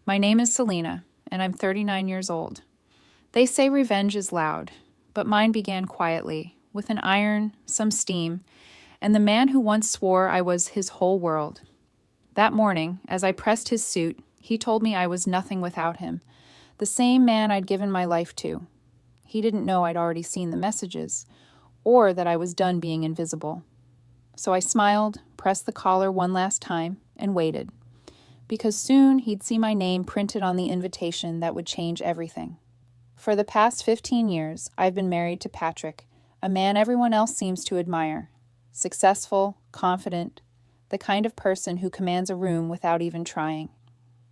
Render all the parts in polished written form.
My name is Selena, and I'm 39 years old. They say revenge is loud, but mine began quietly, with an iron, some steam, and the man who once swore I was his whole world. That morning, as I pressed his suit, he told me I was nothing without him, the same man I'd given my life to. He didn't know I'd already seen the messages, or that I was done being invisible. So I smiled, pressed the collar one last time, and waited, because soon he'd see my name printed on the invitation that would change everything. For the past 15 years, I've been married to Patrick, a man everyone else seems to admire. Successful, confident, the kind of person who commands a room without even trying.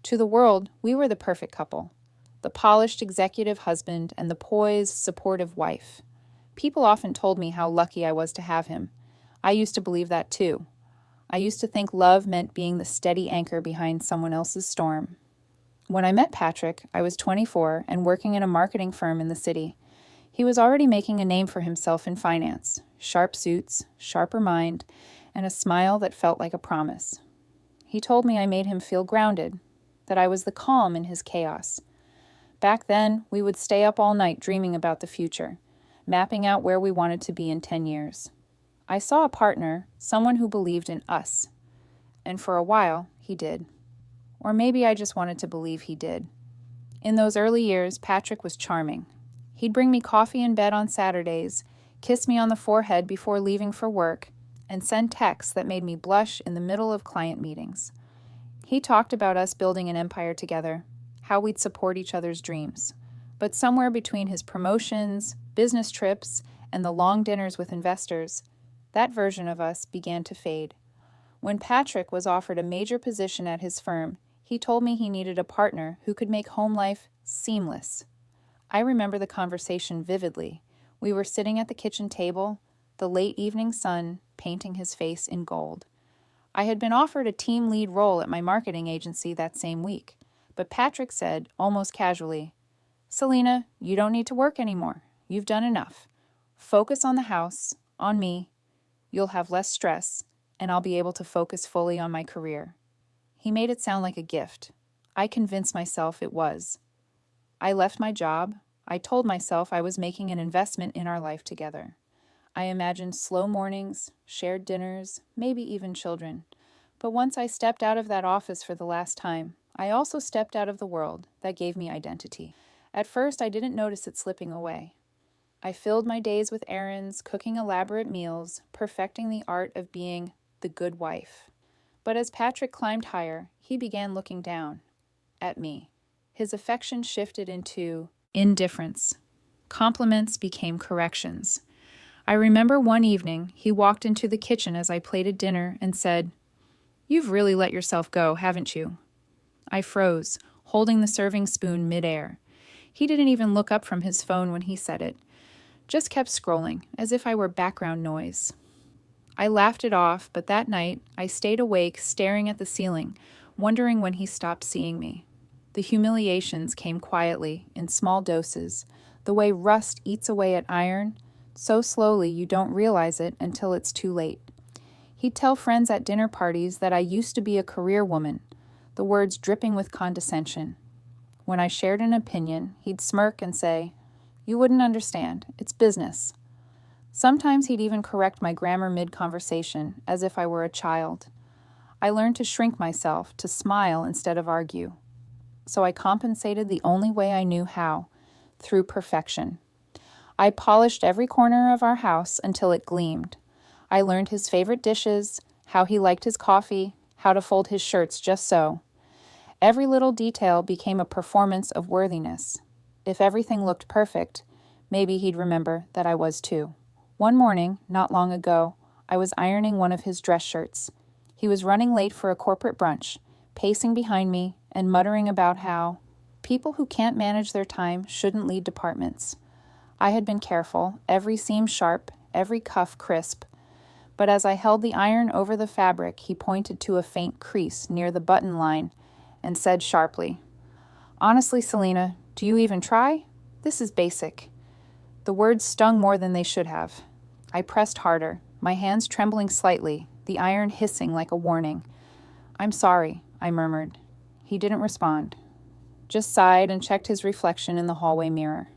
To the world, we were the perfect couple. The polished executive husband and the poised, supportive wife. People often told me how lucky I was to have him. I used to believe that too. I used to think love meant being the steady anchor behind someone else's storm. When I met Patrick, I was 24 and working in a marketing firm in the city. He was already making a name for himself in finance, sharp suits, sharper mind, and a smile that felt like a promise. He told me I made him feel grounded, that I was the calm in his chaos. Back then, we would stay up all night dreaming about the future, mapping out where we wanted to be in 10 years. I saw a partner, someone who believed in us. And for a while, he did. Or maybe I just wanted to believe he did. In those early years, Patrick was charming. He'd bring me coffee in bed on Saturdays, kiss me on the forehead before leaving for work, and send texts that made me blush in the middle of client meetings. He talked about us building an empire together, how we'd support each other's dreams. But somewhere between his promotions, business trips, and the long dinners with investors, that version of us began to fade. When Patrick was offered a major position at his firm, he told me he needed a partner who could make home life seamless. I remember the conversation vividly. We were sitting at the kitchen table, the late evening sun painting his face in gold. I had been offered a team lead role at my marketing agency that same week, but Patrick said, almost casually, "Selena, you don't need to work anymore. You've done enough. Focus on the house, on me. You'll have less stress, and I'll be able to focus fully on my career." He made it sound like a gift. I convinced myself it was. I left my job. I told myself I was making an investment in our life together. I imagined slow mornings, shared dinners, maybe even children. But once I stepped out of that office for the last time, I also stepped out of the world that gave me identity. At first, I didn't notice it slipping away. I filled my days with errands, cooking elaborate meals, perfecting the art of being the good wife. But as Patrick climbed higher, he began looking down at me. His affection shifted into indifference. Compliments became corrections. I remember one evening, he walked into the kitchen as I plated dinner and said, "You've really let yourself go, haven't you?" I froze, holding the serving spoon midair. He didn't even look up from his phone when he said it. Just kept scrolling, as if I were background noise. I laughed it off, but that night, I stayed awake, staring at the ceiling, wondering when he stopped seeing me. The humiliations came quietly, in small doses, the way rust eats away at iron, so slowly you don't realize it until it's too late. He'd tell friends at dinner parties that I used to be a career woman, the words dripping with condescension. When I shared an opinion, he'd smirk and say, "You wouldn't understand. It's business." Sometimes he'd even correct my grammar mid-conversation, as if I were a child. I learned to shrink myself, to smile instead of argue. So I compensated the only way I knew how, through perfection. I polished every corner of our house until it gleamed. I learned his favorite dishes, how he liked his coffee, how to fold his shirts just so. Every little detail became a performance of worthiness. If everything looked perfect, maybe he'd remember that I was too. One morning, not long ago, I was ironing one of his dress shirts. He was running late for a corporate brunch, pacing behind me and muttering about how people who can't manage their time shouldn't lead departments. I had been careful, every seam sharp, every cuff crisp. But as I held the iron over the fabric, he pointed to a faint crease near the button line and said sharply, "Honestly, Selena, do you even try? This is basic." The words stung more than they should have. I pressed harder, my hands trembling slightly, the iron hissing like a warning. "I'm sorry," I murmured. He didn't respond. just sighed and checked his reflection in the hallway mirror.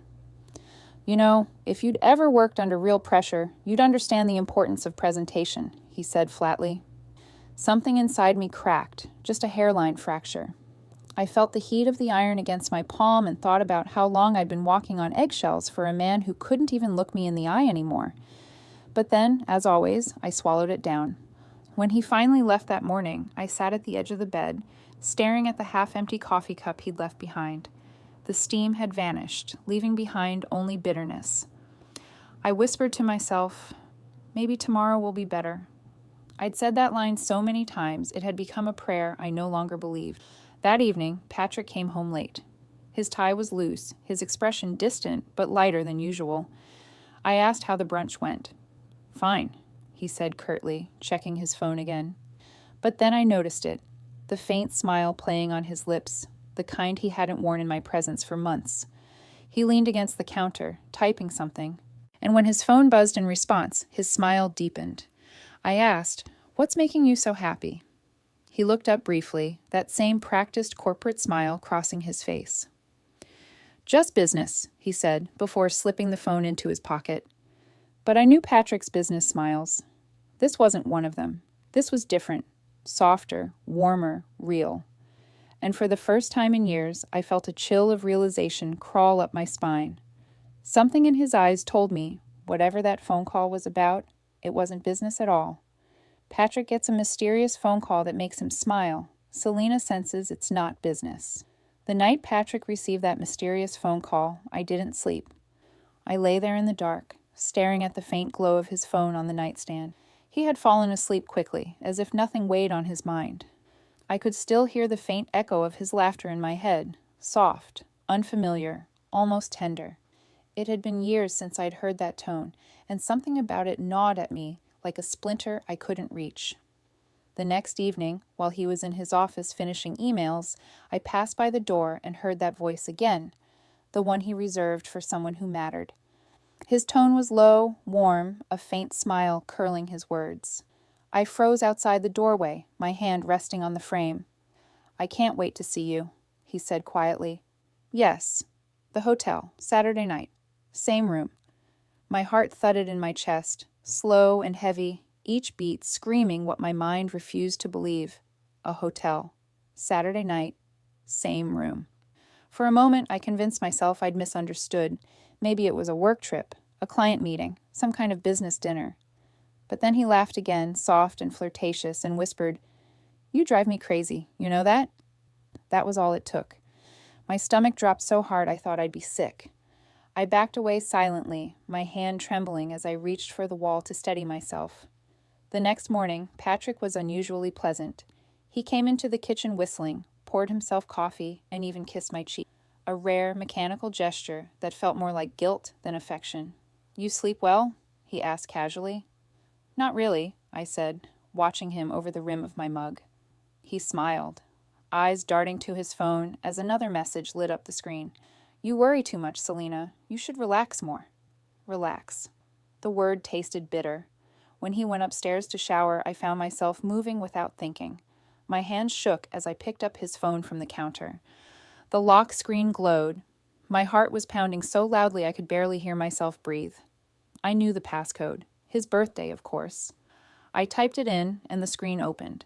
You know, if you'd ever worked under real pressure, you'd understand the importance of presentation, he said flatly. Something inside me cracked, just a hairline fracture. I felt the heat of the iron against my palm and thought about how long I'd been walking on eggshells for a man who couldn't even look me in the eye anymore. But then, as always, I swallowed it down. When he finally left that morning, I sat at the edge of the bed, staring at the half-empty coffee cup he'd left behind. The steam had vanished, leaving behind only bitterness. I whispered to myself, maybe tomorrow will be better. I'd said that line so many times it had become a prayer I no longer believed. That evening, Patrick came home late. His tie was loose, his expression distant but lighter than usual. I asked how the brunch went. Fine, he said curtly, checking his phone again. But then I noticed it, the faint smile playing on his lips, the kind he hadn't worn in my presence for months. He leaned against the counter, typing something, and when his phone buzzed in response, his smile deepened. I asked, "What's making you so happy?" He looked up briefly, that same practiced corporate smile crossing his face. "Just business," he said, before slipping the phone into his pocket. But I knew Patrick's business smiles. This wasn't one of them. This was different, softer, warmer, real. And for the first time in years, I felt a chill of realization crawl up my spine. Something in his eyes told me, whatever that phone call was about, it wasn't business at all. Patrick gets a mysterious phone call that makes him smile. Selena senses it's not business. The night Patrick received that mysterious phone call, I didn't sleep. I lay there in the dark, staring at the faint glow of his phone on the nightstand. He had fallen asleep quickly, as if nothing weighed on his mind. I could still hear the faint echo of his laughter in my head, soft, unfamiliar, almost tender. It had been years since I'd heard that tone, and something about it gnawed at me like a splinter I couldn't reach. The next evening, while he was in his office finishing emails, I passed by the door and heard that voice again, the one he reserved for someone who mattered. His tone was low, warm, a faint smile curling his words. I froze outside the doorway, my hand resting on the frame. "I can't wait to see you," he said quietly. "Yes, the hotel, Saturday night. Same room." My heart thudded in my chest, slow and heavy, each beat screaming what my mind refused to believe. A hotel. Saturday night. Same room. For a moment, I convinced myself I'd misunderstood. Maybe it was a work trip, a client meeting, some kind of business dinner. But then he laughed again, soft and flirtatious, and whispered, "You drive me crazy, you know that?" That was all it took. My stomach dropped so hard I thought I'd be sick. I backed away silently, my hand trembling as I reached for the wall to steady myself. The next morning, Patrick was unusually pleasant. He came into the kitchen whistling, poured himself coffee, and even kissed my cheek. A rare, mechanical gesture that felt more like guilt than affection. "You sleep well?" he asked casually. "Not really," I said, watching him over the rim of my mug. He smiled, eyes darting to his phone as another message lit up the screen. "You worry too much, Selena. You should relax more." Relax. The word tasted bitter. When he went upstairs to shower, I found myself moving without thinking. My hands shook as I picked up his phone from the counter. The lock screen glowed. My heart was pounding so loudly I could barely hear myself breathe. I knew the passcode. His birthday, of course. I typed it in, and the screen opened.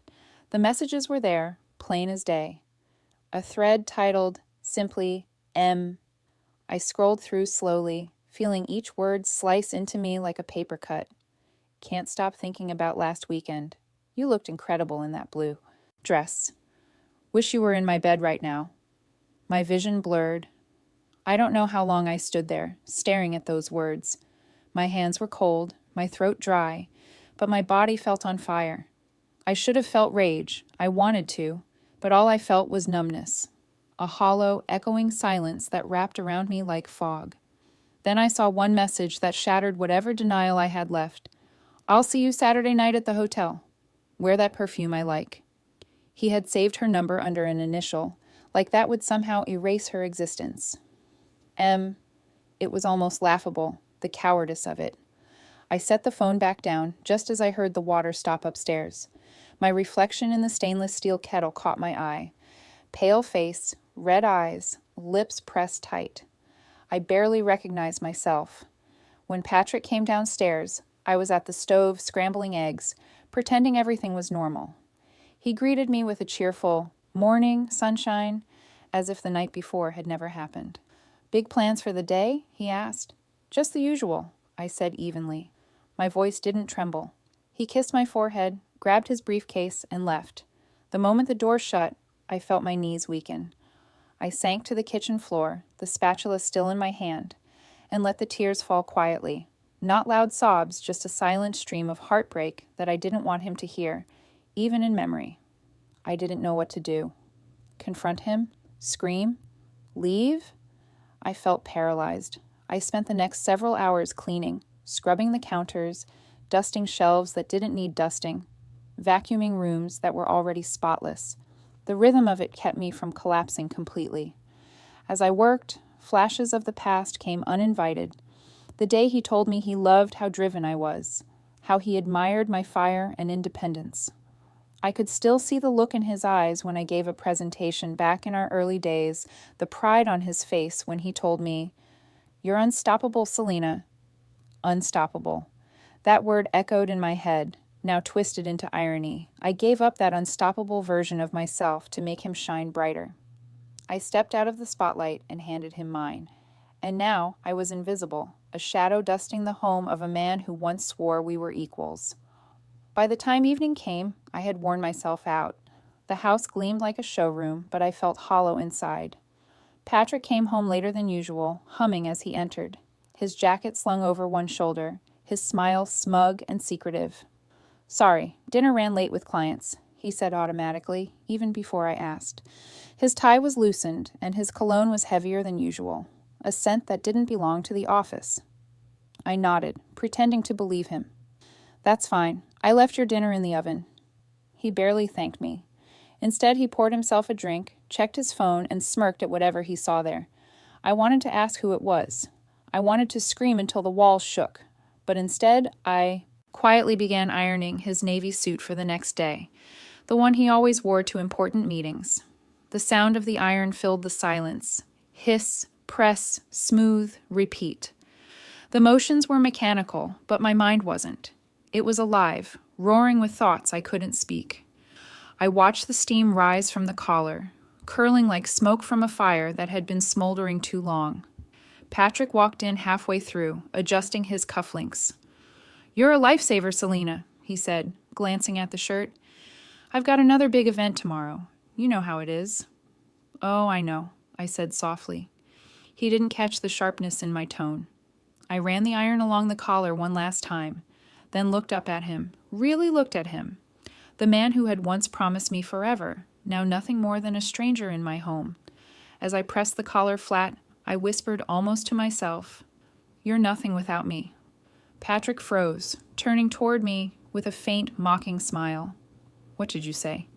The messages were there, plain as day. A thread titled, simply, M. I scrolled through slowly, feeling each word slice into me like a paper cut. "Can't stop thinking about last weekend. You looked incredible in that blue dress. Wish you were in my bed right now." My vision blurred. I don't know how long I stood there, staring at those words. My hands were cold, my throat dry, but my body felt on fire. I should have felt rage. I wanted to, but all I felt was numbness. A hollow, echoing silence that wrapped around me like fog. Then I saw one message that shattered whatever denial I had left. "I'll see you Saturday night at the hotel. Wear that perfume I like." He had saved her number under an initial, like that would somehow erase her existence. M. It was almost laughable, the cowardice of it. I set the phone back down just as I heard the water stop upstairs. My reflection in the stainless steel kettle caught my eye. Pale face, red eyes, lips pressed tight. I barely recognized myself. When Patrick came downstairs, I was at the stove scrambling eggs, pretending everything was normal. He greeted me with a cheerful, "Morning, sunshine," as if the night before had never happened. "Big plans for the day?" he asked. "Just the usual," I said evenly. My voice didn't tremble. He kissed my forehead, grabbed his briefcase, and left. The moment the door shut, I felt my knees weaken. I sank to the kitchen floor, the spatula still in my hand, and let the tears fall quietly. Not loud sobs, just a silent stream of heartbreak that I didn't want him to hear, even in memory. I didn't know what to do. Confront him? Scream? Leave? I felt paralyzed. I spent the next several hours cleaning, scrubbing the counters, dusting shelves that didn't need dusting, vacuuming rooms that were already spotless. The rhythm of it kept me from collapsing completely. As I worked, flashes of the past came uninvited. The day he told me he loved how driven I was, how he admired my fire and independence. I could still see the look in his eyes when I gave a presentation back in our early days, the pride on his face when he told me, "You're unstoppable, Selena." Unstoppable. That word echoed in my head, now twisted into irony. I gave up that unstoppable version of myself to make him shine brighter. I stepped out of the spotlight and handed him mine. And now I was invisible, a shadow dusting the home of a man who once swore we were equals. By the time evening came, I had worn myself out. The house gleamed like a showroom, but I felt hollow inside. Patrick came home later than usual, humming as he entered, his jacket slung over one shoulder, his smile smug and secretive. "Sorry, dinner ran late with clients," he said automatically, even before I asked. His tie was loosened, and his cologne was heavier than usual, a scent that didn't belong to the office. I nodded, pretending to believe him. "That's fine. I left your dinner in the oven." He barely thanked me. Instead, he poured himself a drink, checked his phone, and smirked at whatever he saw there. I wanted to ask who it was. I wanted to scream until the walls shook. But instead, I quietly began ironing his navy suit for the next day, the one he always wore to important meetings. The sound of the iron filled the silence. Hiss, press, smooth, repeat. The motions were mechanical, but my mind wasn't. It was alive, roaring with thoughts I couldn't speak. I watched the steam rise from the collar, curling like smoke from a fire that had been smoldering too long. Patrick walked in halfway through, adjusting his cufflinks. "You're a lifesaver, Selena," he said, glancing at the shirt. "I've got another big event tomorrow. You know how it is." "Oh, I know," I said softly. He didn't catch the sharpness in my tone. I ran the iron along the collar one last time, then looked up at him, really looked at him. The man who had once promised me forever, now nothing more than a stranger in my home. As I pressed the collar flat, I whispered almost to myself, "You're nothing without me." Patrick froze, turning toward me with a faint, mocking smile. "What did you say?"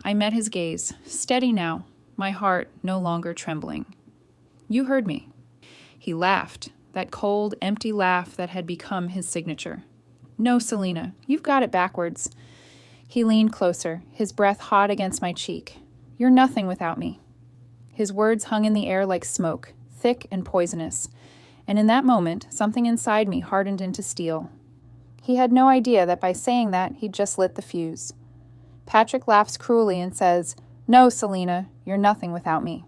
I met his gaze, steady now, my heart no longer trembling. "You heard me." He laughed, that cold, empty laugh that had become his signature. "No, Selena, you've got it backwards." He leaned closer, his breath hot against my cheek. "You're nothing without me." His words hung in the air like smoke, thick and poisonous, and in that moment, something inside me hardened into steel. He had no idea that by saying that, he'd just lit the fuse. Patrick laughs cruelly and says, "No, Selena, you're nothing without me."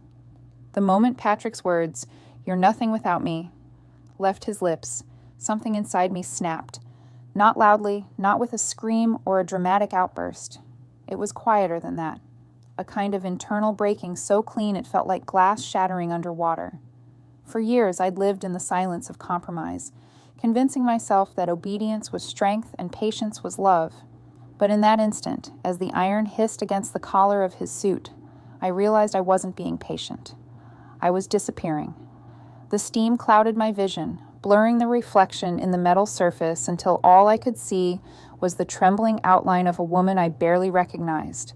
The moment Patrick's words, "You're nothing without me," left his lips, something inside me snapped. Not loudly, not with a scream or a dramatic outburst. It was quieter than that. A kind of internal breaking so clean it felt like glass shattering underwater. For years, I'd lived in the silence of compromise, convincing myself that obedience was strength and patience was love. But in that instant, as the iron hissed against the collar of his suit, I realized I wasn't being patient. I was disappearing. The steam clouded my vision, blurring the reflection in the metal surface until all I could see was the trembling outline of a woman I barely recognized.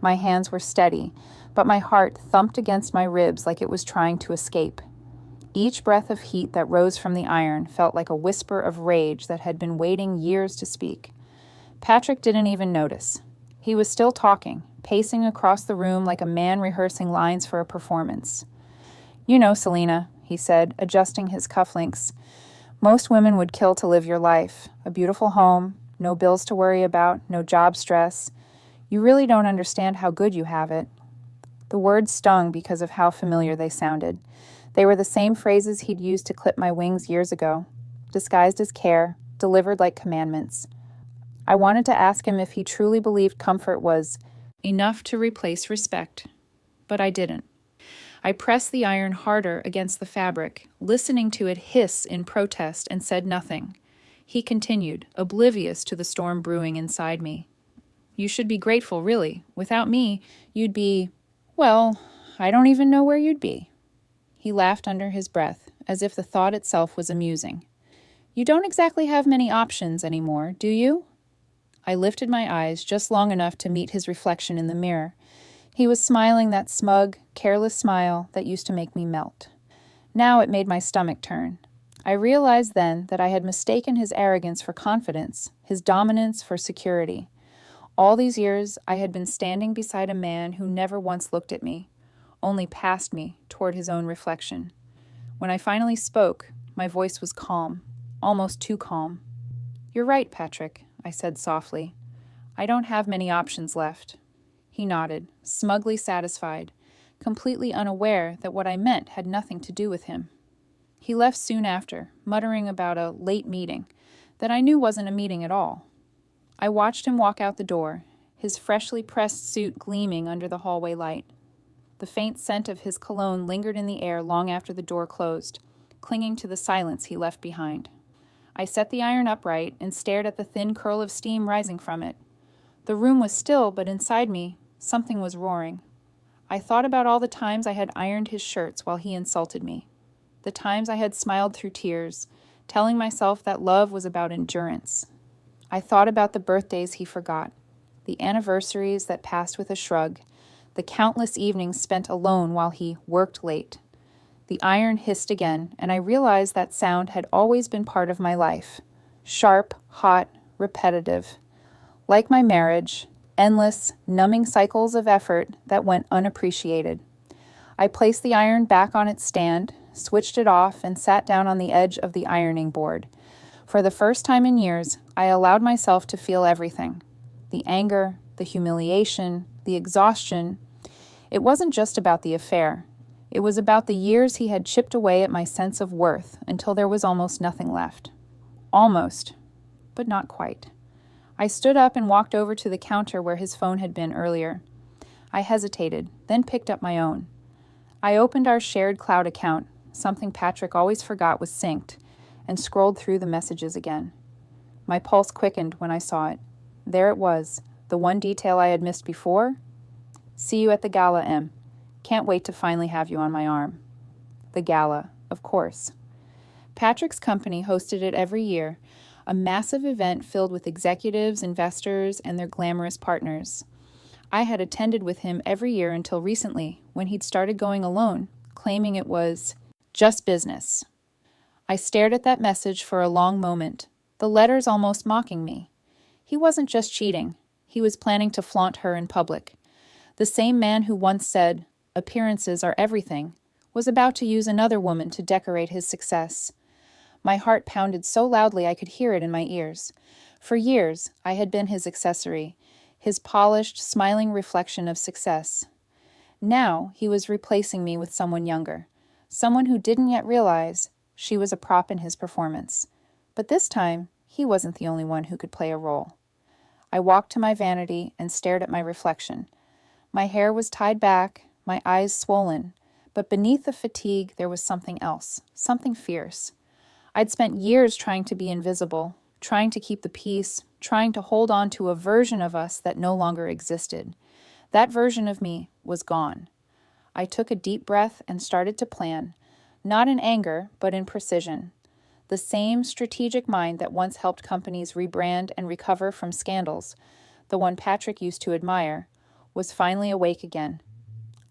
My hands were steady, but my heart thumped against my ribs like it was trying to escape. Each breath of heat that rose from the iron felt like a whisper of rage that had been waiting years to speak. Patrick didn't even notice. He was still talking, pacing across the room like a man rehearsing lines for a performance. "You know, Selena," he said, adjusting his cufflinks. "Most women would kill to live your life. A beautiful home, no bills to worry about, no job stress. You really don't understand how good you have it." The words stung because of how familiar they sounded. They were the same phrases he'd used to clip my wings years ago, disguised as care, delivered like commandments. I wanted to ask him if he truly believed comfort was enough to replace respect, but I didn't. I pressed the iron harder against the fabric, listening to it hiss in protest, and said nothing. He continued, oblivious to the storm brewing inside me. "You should be grateful, really. Without me, you'd be, well, I don't even know where you'd be." He laughed under his breath, as if the thought itself was amusing. "You don't exactly have many options anymore, do you?" I lifted my eyes just long enough to meet his reflection in the mirror. He was smiling that smug, careless smile that used to make me melt. Now it made my stomach turn. I realized then that I had mistaken his arrogance for confidence, his dominance for security. All these years I had been standing beside a man who never once looked at me, only past me toward his own reflection. When I finally spoke, my voice was calm, almost too calm. "You're right, Patrick," I said softly. "I don't have many options left." He nodded, smugly satisfied, completely unaware that what I meant had nothing to do with him. He left soon after, muttering about a late meeting that I knew wasn't a meeting at all. I watched him walk out the door, his freshly pressed suit gleaming under the hallway light. The faint scent of his cologne lingered in the air long after the door closed, clinging to the silence he left behind. I set the iron upright and stared at the thin curl of steam rising from it. The room was still, but inside me, something was roaring. I thought about all the times I had ironed his shirts while he insulted me, the times I had smiled through tears, telling myself that love was about endurance. I thought about the birthdays he forgot, the anniversaries that passed with a shrug, the countless evenings spent alone while he worked late. The iron hissed again, and I realized that sound had always been part of my life. Sharp, hot, repetitive. Like my marriage, endless, numbing cycles of effort that went unappreciated. I placed the iron back on its stand, switched it off, and sat down on the edge of the ironing board. For the first time in years, I allowed myself to feel everything. The anger, the humiliation, the exhaustion. It wasn't just about the affair. It was about the years he had chipped away at my sense of worth until there was almost nothing left. Almost, but not quite. I stood up and walked over to the counter where his phone had been earlier. I hesitated, then picked up my own. I opened our shared cloud account, something Patrick always forgot was synced, and scrolled through the messages again. My pulse quickened when I saw it. There it was, the one detail I had missed before. "See you at the gala, Em. Can't wait to finally have you on my arm." The gala, of course. Patrick's company hosted it every year, a massive event filled with executives, investors, and their glamorous partners. I had attended with him every year until recently, when he'd started going alone, claiming it was just business. I stared at that message for a long moment, the letters almost mocking me. He wasn't just cheating. He was planning to flaunt her in public. The same man who once said, "Appearances are everything," was about to use another woman to decorate his success. My heart pounded so loudly I could hear it in my ears. For years, I had been his accessory, his polished, smiling reflection of success. Now, he was replacing me with someone younger, someone who didn't yet realize she was a prop in his performance. But this time, he wasn't the only one who could play a role. I walked to my vanity and stared at my reflection. My hair was tied back, my eyes swollen, but beneath the fatigue there was something else, something fierce. I'd spent years trying to be invisible, trying to keep the peace, trying to hold on to a version of us that no longer existed. That version of me was gone. I took a deep breath and started to plan, not in anger, but in precision. The same strategic mind that once helped companies rebrand and recover from scandals, the one Patrick used to admire, was finally awake again.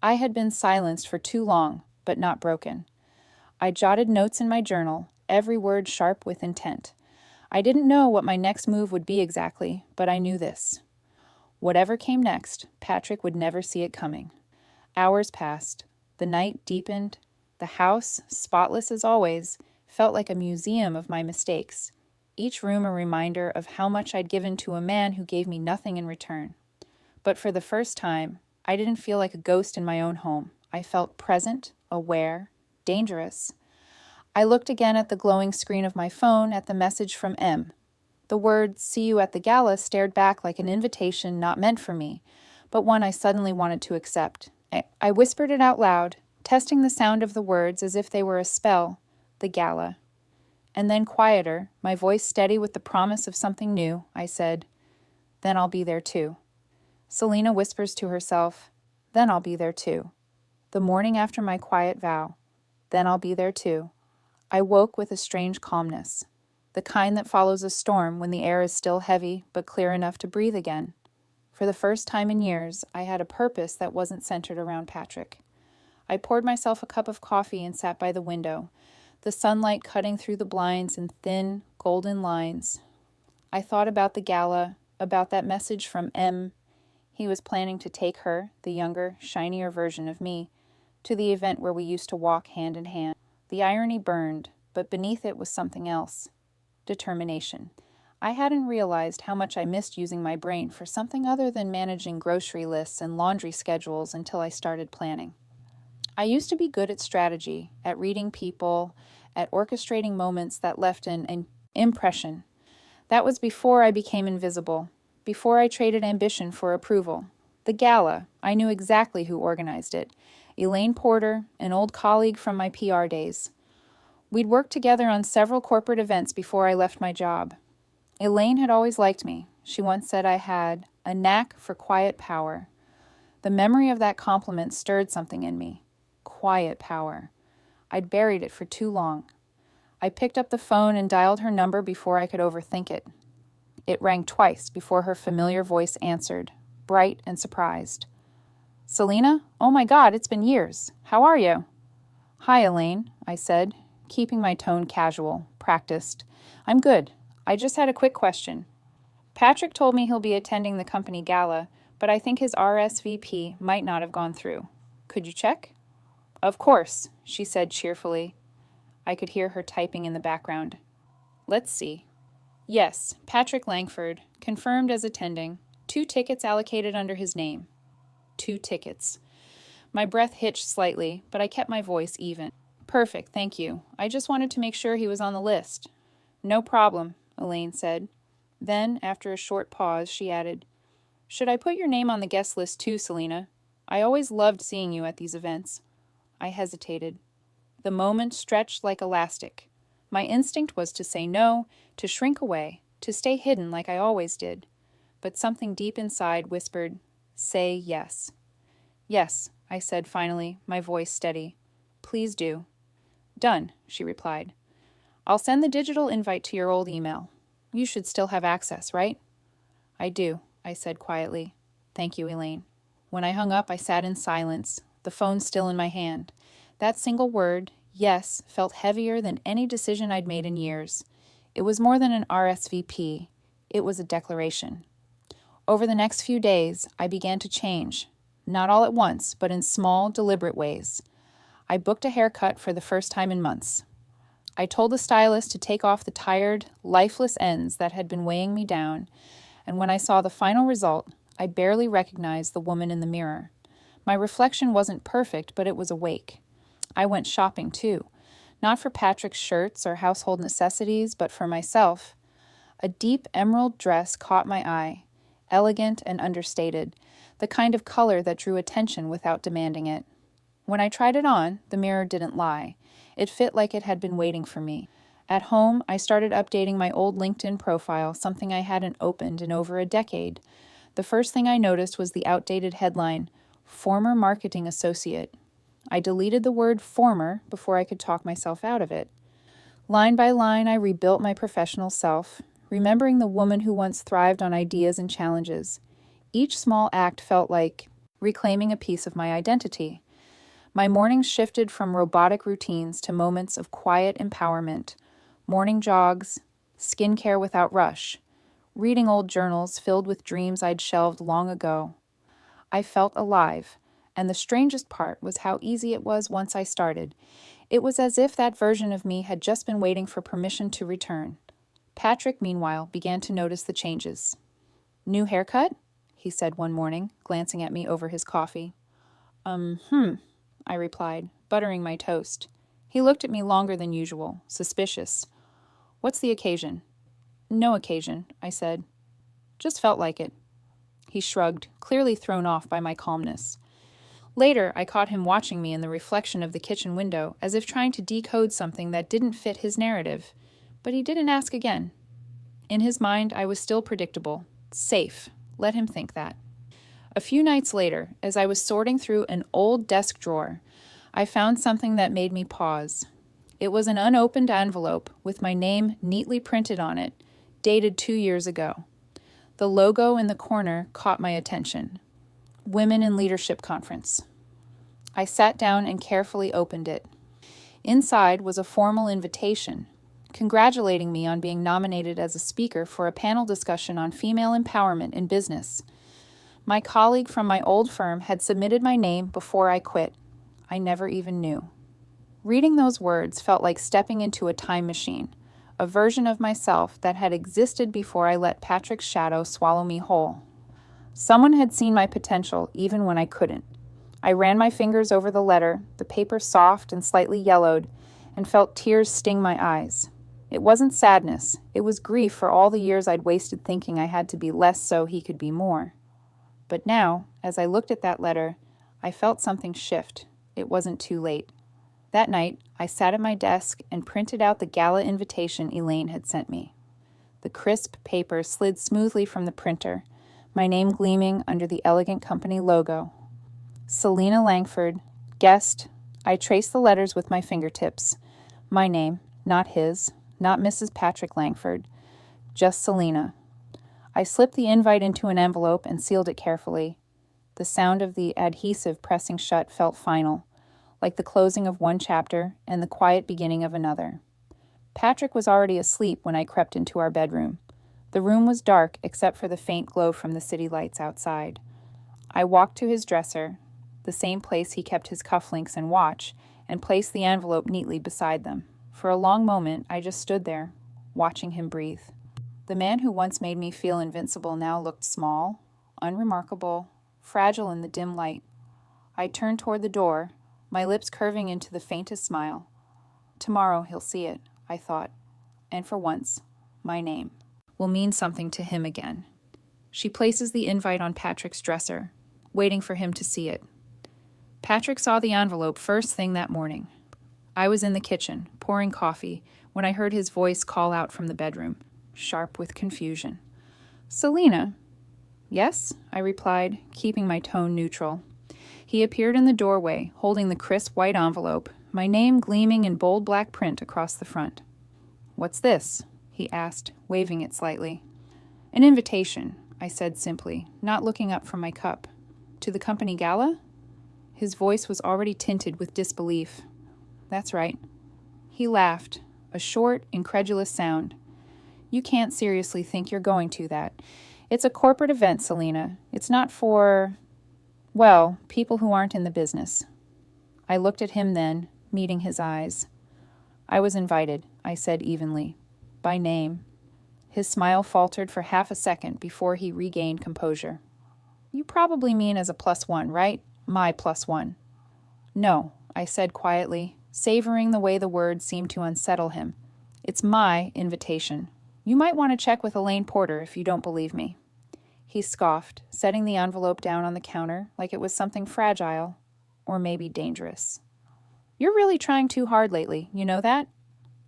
I had been silenced for too long, but not broken. I jotted notes in my journal, every word sharp with intent. I didn't know what my next move would be exactly, but I knew this. Whatever came next, Patrick would never see it coming. Hours passed. The night deepened. The house, spotless as always, felt like a museum of my mistakes, each room a reminder of how much I'd given to a man who gave me nothing in return. But for the first time, I didn't feel like a ghost in my own home. I felt present, aware, dangerous. I looked again at the glowing screen of my phone at the message from M. The words, "See you at the gala," stared back like an invitation not meant for me, but one I suddenly wanted to accept. I whispered it out loud, testing the sound of the words as if they were a spell, the gala. And then quieter, my voice steady with the promise of something new, I said, "Then I'll be there too." Selena whispers to herself, "Then I'll be there too." The morning after my quiet vow, "Then I'll be there too," I woke with a strange calmness, the kind that follows a storm when the air is still heavy but clear enough to breathe again. For the first time in years, I had a purpose that wasn't centered around Patrick. I poured myself a cup of coffee and sat by the window, the sunlight cutting through the blinds in thin, golden lines. I thought about the gala, about that message from M. He was planning to take her, the younger, shinier version of me, to the event where we used to walk hand in hand. The irony burned, but beneath it was something else. Determination. I hadn't realized how much I missed using my brain for something other than managing grocery lists and laundry schedules until I started planning. I used to be good at strategy, at reading people, at orchestrating moments that left an impression. That was before I became invisible, before I traded ambition for approval. The gala, I knew exactly who organized it. Elaine Porter, an old colleague from my PR days. We'd worked together on several corporate events before I left my job. Elaine had always liked me. She once said I had a knack for quiet power. The memory of that compliment stirred something in me. Quiet power. I'd buried it for too long. I picked up the phone and dialed her number before I could overthink it. It rang twice before her familiar voice answered, bright and surprised. "Selena? Oh my God, it's been years. How are you?" "Hi, Elaine," I said, keeping my tone casual, practiced. "I'm good. I just had a quick question. Patrick told me he'll be attending the company gala, but I think his RSVP might not have gone through. Could you check?" "Of course," she said cheerfully. I could hear her typing in the background. "Let's see. Yes, Patrick Langford, confirmed as attending. 2 tickets allocated under his name." 2 tickets. My breath hitched slightly, but I kept my voice even. "Perfect, thank you. I just wanted to make sure he was on the list." "No problem," Elaine said. Then, after a short pause, she added, "Should I put your name on the guest list too, Selena? I always loved seeing you at these events." I hesitated. The moment stretched like elastic. My instinct was to say no, to shrink away, to stay hidden like I always did. But something deep inside whispered, "Say yes." "Yes," I said finally, my voice steady. "Please do." "Done," she replied. "I'll send the digital invite to your old email. You should still have access, right?" "I do," I said quietly. "Thank you, Elaine." When I hung up, I sat in silence, the phone still in my hand. That single word, yes, felt heavier than any decision I'd made in years. It was more than an RSVP. It was a declaration. Over the next few days, I began to change. Not all at once, but in small, deliberate ways. I booked a haircut for the first time in months. I told the stylist to take off the tired, lifeless ends that had been weighing me down, and when I saw the final result, I barely recognized the woman in the mirror. My reflection wasn't perfect, but it was awake. I went shopping too, not for Patrick's shirts or household necessities, but for myself. A deep emerald dress caught my eye, elegant and understated, the kind of color that drew attention without demanding it. When I tried it on, the mirror didn't lie. It fit like it had been waiting for me. At home, I started updating my old LinkedIn profile, something I hadn't opened in over a decade. The first thing I noticed was the outdated headline, "Former Marketing Associate." I deleted the word former before I could talk myself out of it. Line by line, I rebuilt my professional self, remembering the woman who once thrived on ideas and challenges. Each small act felt like reclaiming a piece of my identity. My mornings shifted from robotic routines to moments of quiet empowerment, morning jogs, skincare without rush, reading old journals filled with dreams I'd shelved long ago. I felt alive, and the strangest part was how easy it was once I started. It was as if that version of me had just been waiting for permission to return. Patrick, meanwhile, began to notice the changes. "New haircut?" he said one morning, glancing at me over his coffee. I replied, buttering my toast. He looked at me longer than usual, suspicious. "What's the occasion?" "No occasion," I said. "Just felt like it." He shrugged, clearly thrown off by my calmness. Later, I caught him watching me in the reflection of the kitchen window, as if trying to decode something that didn't fit his narrative. But he didn't ask again. In his mind, I was still predictable. Safe. Let him think that. A few nights later, as I was sorting through an old desk drawer, I found something that made me pause. It was an unopened envelope with my name neatly printed on it, dated 2 years ago. The logo in the corner caught my attention. Women in Leadership Conference. I sat down and carefully opened it. Inside was a formal invitation, congratulating me on being nominated as a speaker for a panel discussion on female empowerment in business. My colleague from my old firm had submitted my name before I quit. I never even knew. Reading those words felt like stepping into a time machine, a version of myself that had existed before I let Patrick's shadow swallow me whole. Someone had seen my potential even when I couldn't. I ran my fingers over the letter, the paper soft and slightly yellowed, and felt tears sting my eyes. It wasn't sadness. It was grief for all the years I'd wasted thinking I had to be less so he could be more. But now, as I looked at that letter, I felt something shift. It wasn't too late. That night, I sat at my desk and printed out the gala invitation Elaine had sent me. The crisp paper slid smoothly from the printer, my name gleaming under the elegant company logo. Selena Langford, guest. I traced the letters with my fingertips. My name, not his, not Mrs. Patrick Langford, just Selena. I slipped the invite into an envelope and sealed it carefully. The sound of the adhesive pressing shut felt final, like the closing of one chapter and the quiet beginning of another. Patrick was already asleep when I crept into our bedroom. The room was dark except for the faint glow from the city lights outside. I walked to his dresser, the same place he kept his cufflinks and watch, and placed the envelope neatly beside them. For a long moment, I just stood there, watching him breathe. The man who once made me feel invincible now looked small, unremarkable, fragile in the dim light. I turned toward the door, my lips curving into the faintest smile. Tomorrow he'll see it, I thought, and for once, my name will mean something to him again. She places the invite on Patrick's dresser, waiting for him to see it. Patrick saw the envelope first thing that morning. I was in the kitchen, pouring coffee, when I heard his voice call out from the bedroom, sharp with confusion. "Selena?" "Yes," I replied, keeping my tone neutral. He appeared in the doorway, holding the crisp white envelope, my name gleaming in bold black print across the front. "What's this?" he asked, waving it slightly. "An invitation," I said simply, not looking up from my cup. "To the company gala?" His voice was already tinted with disbelief. "That's right." He laughed, a short, incredulous sound. "You can't seriously think you're going to that. It's a corporate event, Selena. It's not for, well, people who aren't in the business." I looked at him then, meeting his eyes. "I was invited," I said evenly. "By name." His smile faltered for half a second before he regained composure. "You probably mean as a +1, right? My +1. "No," I said quietly, savoring the way the words seemed to unsettle him. "It's my invitation. You might want to check with Elaine Porter if you don't believe me." He scoffed, setting the envelope down on the counter like it was something fragile, or maybe dangerous. "You're really trying too hard lately, you know that?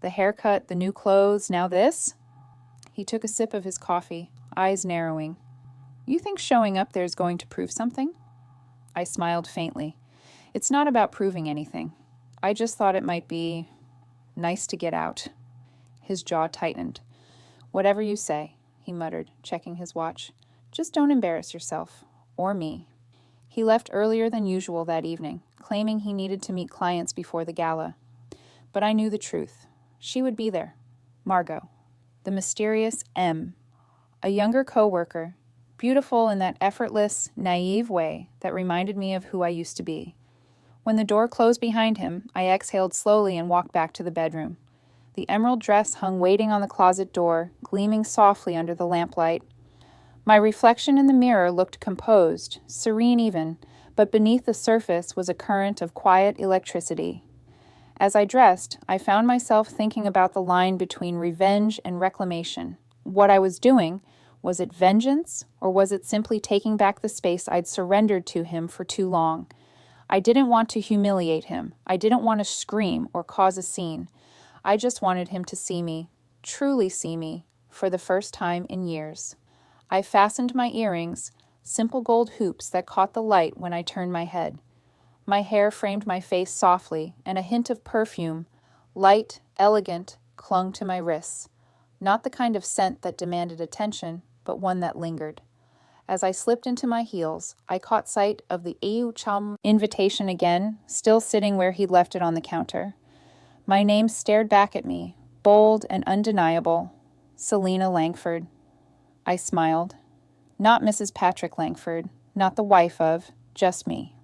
The haircut, the new clothes, now this?" He took a sip of his coffee, eyes narrowing. "You think showing up there is going to prove something?" I smiled faintly. "It's not about proving anything. I just thought it might be nice to get out." His jaw tightened. "Whatever you say," he muttered, checking his watch. "Just don't embarrass yourself. Or me." He left earlier than usual that evening, claiming he needed to meet clients before the gala. But I knew the truth. She would be there. Margot. The mysterious M. a younger coworker, beautiful in that effortless, naive way that reminded me of who I used to be. When the door closed behind him, I exhaled slowly and walked back to the bedroom. The emerald dress hung waiting on the closet door, gleaming softly under the lamplight. My reflection in the mirror looked composed, serene even, but beneath the surface was a current of quiet electricity. As I dressed, I found myself thinking about the line between revenge and reclamation. What I was doing, was it vengeance, or was it simply taking back the space I'd surrendered to him for too long? I didn't want to humiliate him. I didn't want to scream or cause a scene. I just wanted him to see me, truly see me, for the first time in years. I fastened my earrings, simple gold hoops that caught the light when I turned my head. My hair framed my face softly, and a hint of perfume, light, elegant, clung to my wrists. Not the kind of scent that demanded attention, but one that lingered. As I slipped into my heels, I caught sight of the Eau Cham invitation again, still sitting where he'd left it on the counter. My name stared back at me, bold and undeniable. Selina Langford. I smiled. Not Mrs. Patrick Langford, not the wife of, just me.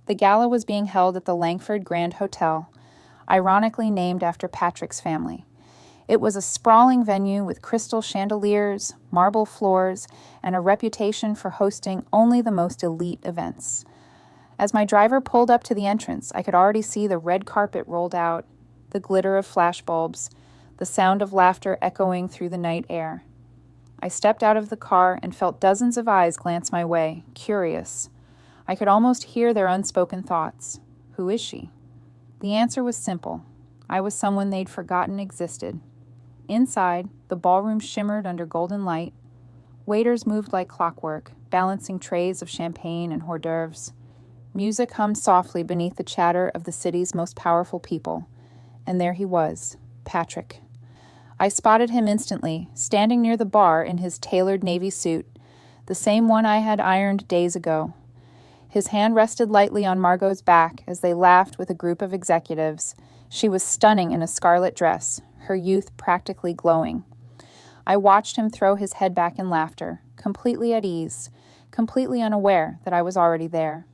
The gala was being held at the Langford Grand Hotel, ironically named after Patrick's family. It was a sprawling venue with crystal chandeliers, marble floors, and a reputation for hosting only the most elite events. As my driver pulled up to the entrance, I could already see the red carpet rolled out, the glitter of flashbulbs, the sound of laughter echoing through the night air. I stepped out of the car and felt dozens of eyes glance my way, curious. I could almost hear their unspoken thoughts. Who is she? The answer was simple. I was someone they'd forgotten existed. Inside, the ballroom shimmered under golden light. Waiters moved like clockwork, balancing trays of champagne and hors d'oeuvres. Music hummed softly beneath the chatter of the city's most powerful people. And there he was, Patrick. I spotted him instantly, standing near the bar in his tailored navy suit, the same one I had ironed days ago. His hand rested lightly on Margot's back as they laughed with a group of executives. She was stunning in a scarlet dress, her youth practically glowing. I watched him throw his head back in laughter, completely at ease, completely unaware that I was already there.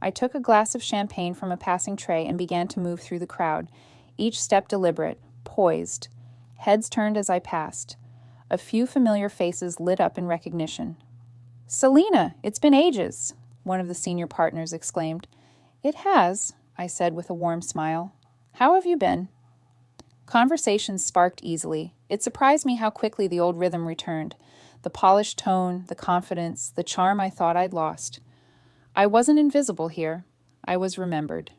I took a glass of champagne from a passing tray and began to move through the crowd, each step deliberate, poised. Heads turned as I passed. A few familiar faces lit up in recognition. "Selina, it's been ages," one of the senior partners exclaimed. "It has," I said with a warm smile. "How have you been?" Conversation sparked easily. It surprised me how quickly the old rhythm returned. The polished tone, the confidence, the charm I thought I'd lost. I wasn't invisible here. I was remembered.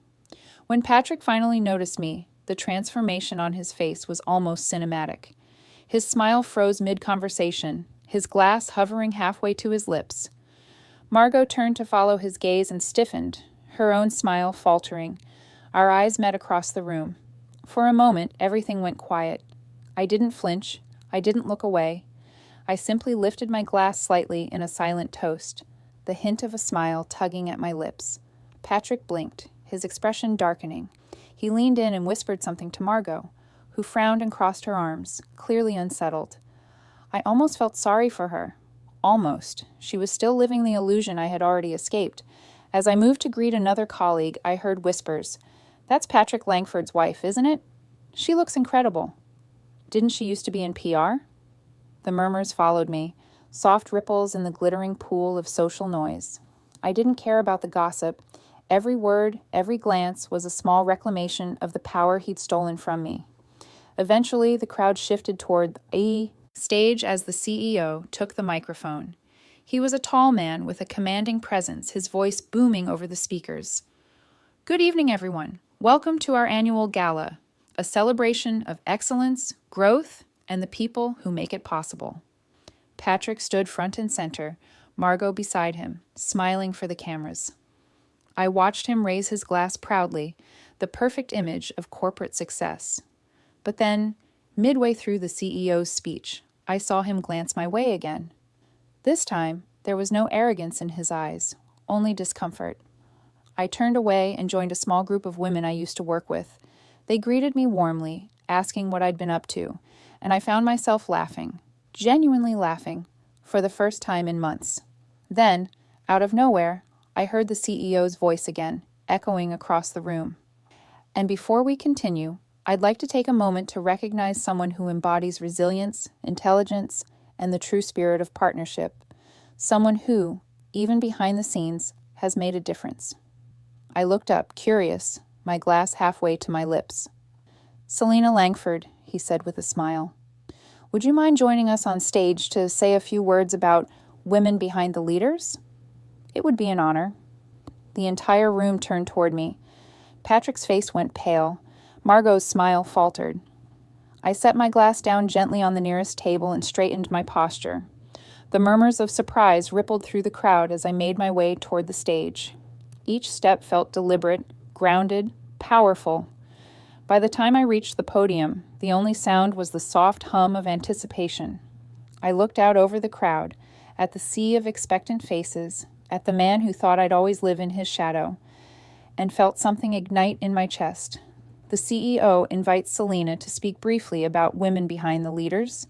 When Patrick finally noticed me, the transformation on his face was almost cinematic. His smile froze mid-conversation, his glass hovering halfway to his lips. Margot turned to follow his gaze and stiffened, her own smile faltering. Our eyes met across the room. For a moment, everything went quiet. I didn't flinch. I didn't look away. I simply lifted my glass slightly in a silent toast, the hint of a smile tugging at my lips. Patrick blinked, his expression darkening. He leaned in and whispered something to Margot, who frowned and crossed her arms, clearly unsettled. I almost felt sorry for her. Almost. She was still living the illusion I had already escaped. As I moved to greet another colleague, I heard whispers. "That's Patrick Langford's wife, isn't it? She looks incredible. Didn't she used to be in PR?" The murmurs followed me, soft ripples in the glittering pool of social noise. I didn't care about the gossip. Every word, every glance was a small reclamation of the power he'd stolen from me. Eventually, the crowd shifted toward a stage as the CEO took the microphone. He was a tall man with a commanding presence, his voice booming over the speakers. "Good evening, everyone. Welcome to our annual gala, a celebration of excellence, growth, and the people who make it possible." Patrick stood front and center, Margot beside him, smiling for the cameras. I watched him raise his glass proudly, the perfect image of corporate success. But then, midway through the CEO's speech, I saw him glance my way again. This time, there was no arrogance in his eyes, only discomfort. I turned away and joined a small group of women I used to work with. They greeted me warmly, asking what I'd been up to, and I found myself laughing. genuinely laughing, for the first time in months. Then, out of nowhere, I heard the CEO's voice again, echoing across the room. And before we continue, I'd like to take a moment to recognize someone who embodies resilience, intelligence, and the true spirit of partnership. Someone who, even behind the scenes, has made a difference. I looked up, curious, my glass halfway to my lips. "Selena Langford," he said with a smile. "Would you mind joining us on stage to say a few words about women behind the leaders?" "It would be an honor." The entire room turned toward me. Patrick's face went pale. Margot's smile faltered. I set my glass down gently on the nearest table and straightened my posture. The murmurs of surprise rippled through the crowd as I made my way toward the stage. Each step felt deliberate, grounded, powerful. By the time I reached the podium, the only sound was the soft hum of anticipation. I looked out over the crowd, at the sea of expectant faces, at the man who thought I'd always live in his shadow, and felt something ignite in my chest. The CEO invites Selena to speak briefly about women behind the leaders.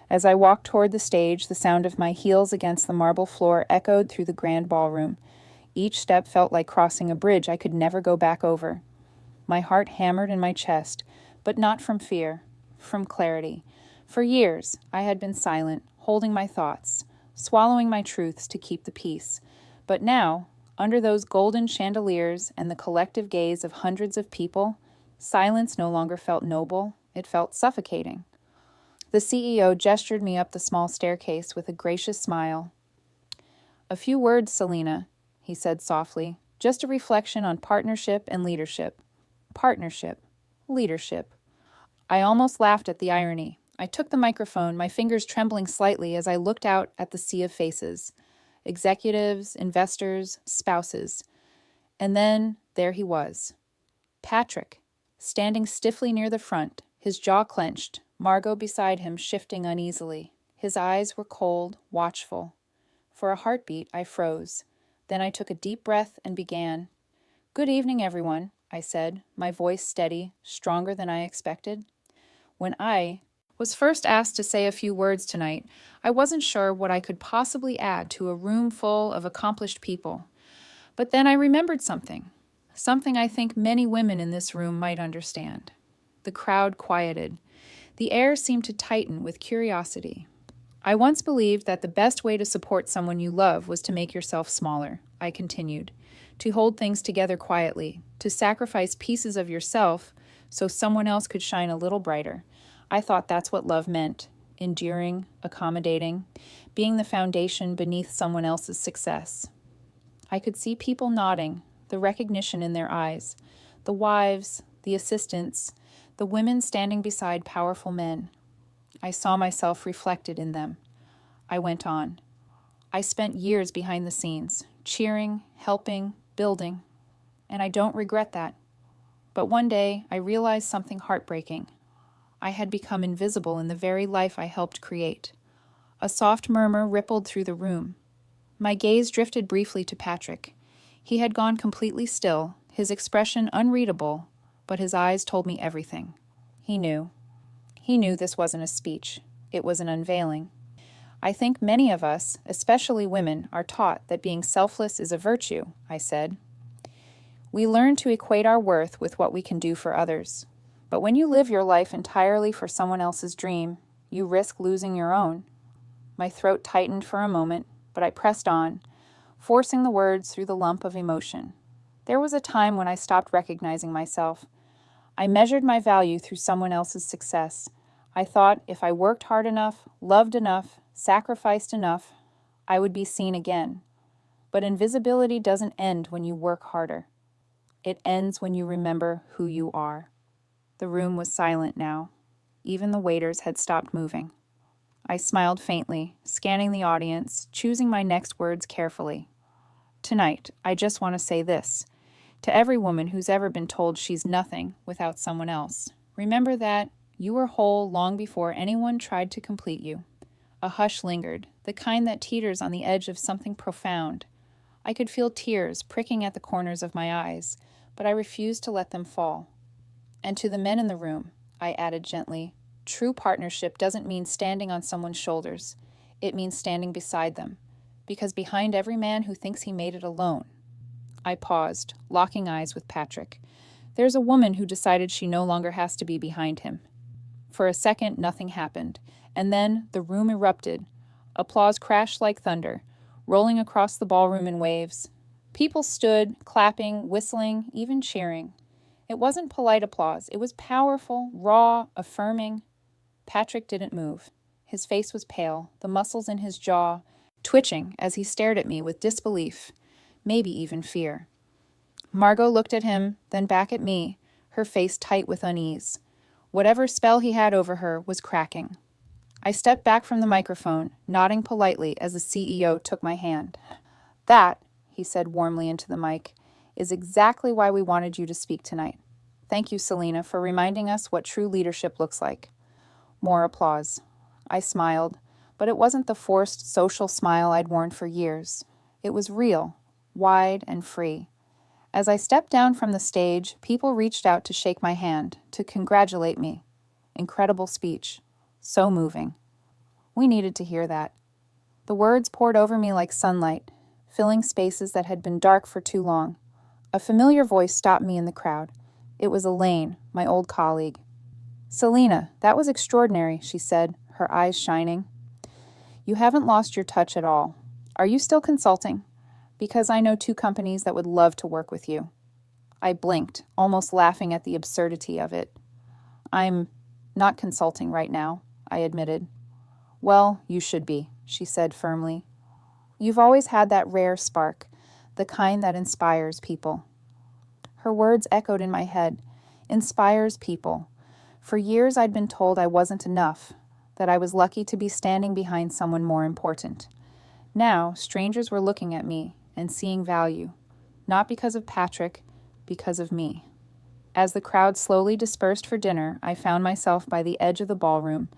As I walked toward the stage, the sound of my heels against the marble floor echoed through the grand ballroom. Each step felt like crossing a bridge I could never go back over. My heart hammered in my chest, but not from fear, from clarity. For years, I had been silent, holding my thoughts, swallowing my truths to keep the peace. But now, under those golden chandeliers and the collective gaze of hundreds of people, silence no longer felt noble, it felt suffocating. The CEO gestured me up the small staircase with a gracious smile. "A few words, Selena," he said softly, "just a reflection on partnership and leadership." Partnership. Leadership. I almost laughed at the irony. I took the microphone, my fingers trembling slightly as I looked out at the sea of faces. Executives, investors, spouses. And then there he was. Patrick, standing stiffly near the front, his jaw clenched, Margot beside him shifting uneasily. His eyes were cold, watchful. For a heartbeat, I froze. Then I took a deep breath and began. "Good evening, everyone," I said, my voice steady, stronger than I expected. When I was first asked to say a few words tonight, I wasn't sure what I could possibly add to a room full of accomplished people. But then I remembered something I think many women in this room might understand. The crowd quieted. The air seemed to tighten with curiosity. "I once believed that the best way to support someone you love was to make yourself smaller," I continued, "to hold things together quietly, to sacrifice pieces of yourself so someone else could shine a little brighter. I thought that's what love meant, enduring, accommodating, being the foundation beneath someone else's success." I could see people nodding, the recognition in their eyes, the wives, the assistants, the women standing beside powerful men. I saw myself reflected in them. I went on. "I spent years behind the scenes, cheering, helping, building, and I don't regret that. But one day, I realized something heartbreaking. I had become invisible in the very life I helped create." A soft murmur rippled through the room. My gaze drifted briefly to Patrick. He had gone completely still, his expression unreadable, but his eyes told me everything. He knew. He knew this wasn't a speech. It was an unveiling. "I think many of us, especially women, are taught that being selfless is a virtue," I said. "We learn to equate our worth with what we can do for others. But when you live your life entirely for someone else's dream, you risk losing your own." My throat tightened for a moment, but I pressed on, forcing the words through the lump of emotion. There was a time when I stopped recognizing myself. I measured my value through someone else's success. I thought if I worked hard enough, loved enough, sacrificed enough, I would be seen again. But invisibility doesn't end when you work harder. It ends when you remember who you are. The room was silent now. Even the waiters had stopped moving. I smiled faintly, scanning the audience, choosing my next words carefully. Tonight, I just want to say this. To every woman who's ever been told she's nothing without someone else, remember that you were whole long before anyone tried to complete you. A hush lingered, the kind that teeters on the edge of something profound. I could feel tears pricking at the corners of my eyes, but I refused to let them fall. "And to the men in the room," I added gently, True partnership doesn't mean standing on someone's shoulders. It means standing beside them. Because behind every man who thinks he made it alone. I paused, locking eyes with Patrick. There's a woman who decided she no longer has to be behind him. For a second, nothing happened. And then the room erupted. Applause crashed like thunder, rolling across the ballroom in waves. People stood, clapping, whistling, even cheering. It wasn't polite applause. It was powerful, raw, affirming. Patrick didn't move. His face was pale, the muscles in his jaw twitching as he stared at me with disbelief, maybe even fear. Margot looked at him, then back at me, her face tight with unease. Whatever spell he had over her was cracking. I stepped back from the microphone, nodding politely as the CEO took my hand. That, he said warmly into the mic, is exactly why we wanted you to speak tonight. Thank you, Selena, for reminding us what true leadership looks like. More applause. I smiled, but it wasn't the forced social smile I'd worn for years. It was real, wide and free. As I stepped down from the stage, people reached out to shake my hand, to congratulate me. Incredible speech. So moving. We needed to hear that. The words poured over me like sunlight, filling spaces that had been dark for too long. A familiar voice stopped me in the crowd. It was Elaine, my old colleague. Selena, that was extraordinary, she said, her eyes shining. You haven't lost your touch at all. Are you still consulting? Because I know 2 companies that would love to work with you. I blinked, almost laughing at the absurdity of it. I'm not consulting right now, I admitted. Well, you should be, she said firmly. You've always had that rare spark, the kind that inspires people. Her words echoed in my head. Inspires people. For years I'd been told I wasn't enough, that I was lucky to be standing behind someone more important. Now, strangers were looking at me and seeing value, not because of Patrick, because of me. As the crowd slowly dispersed for dinner, I found myself by the edge of the ballroom,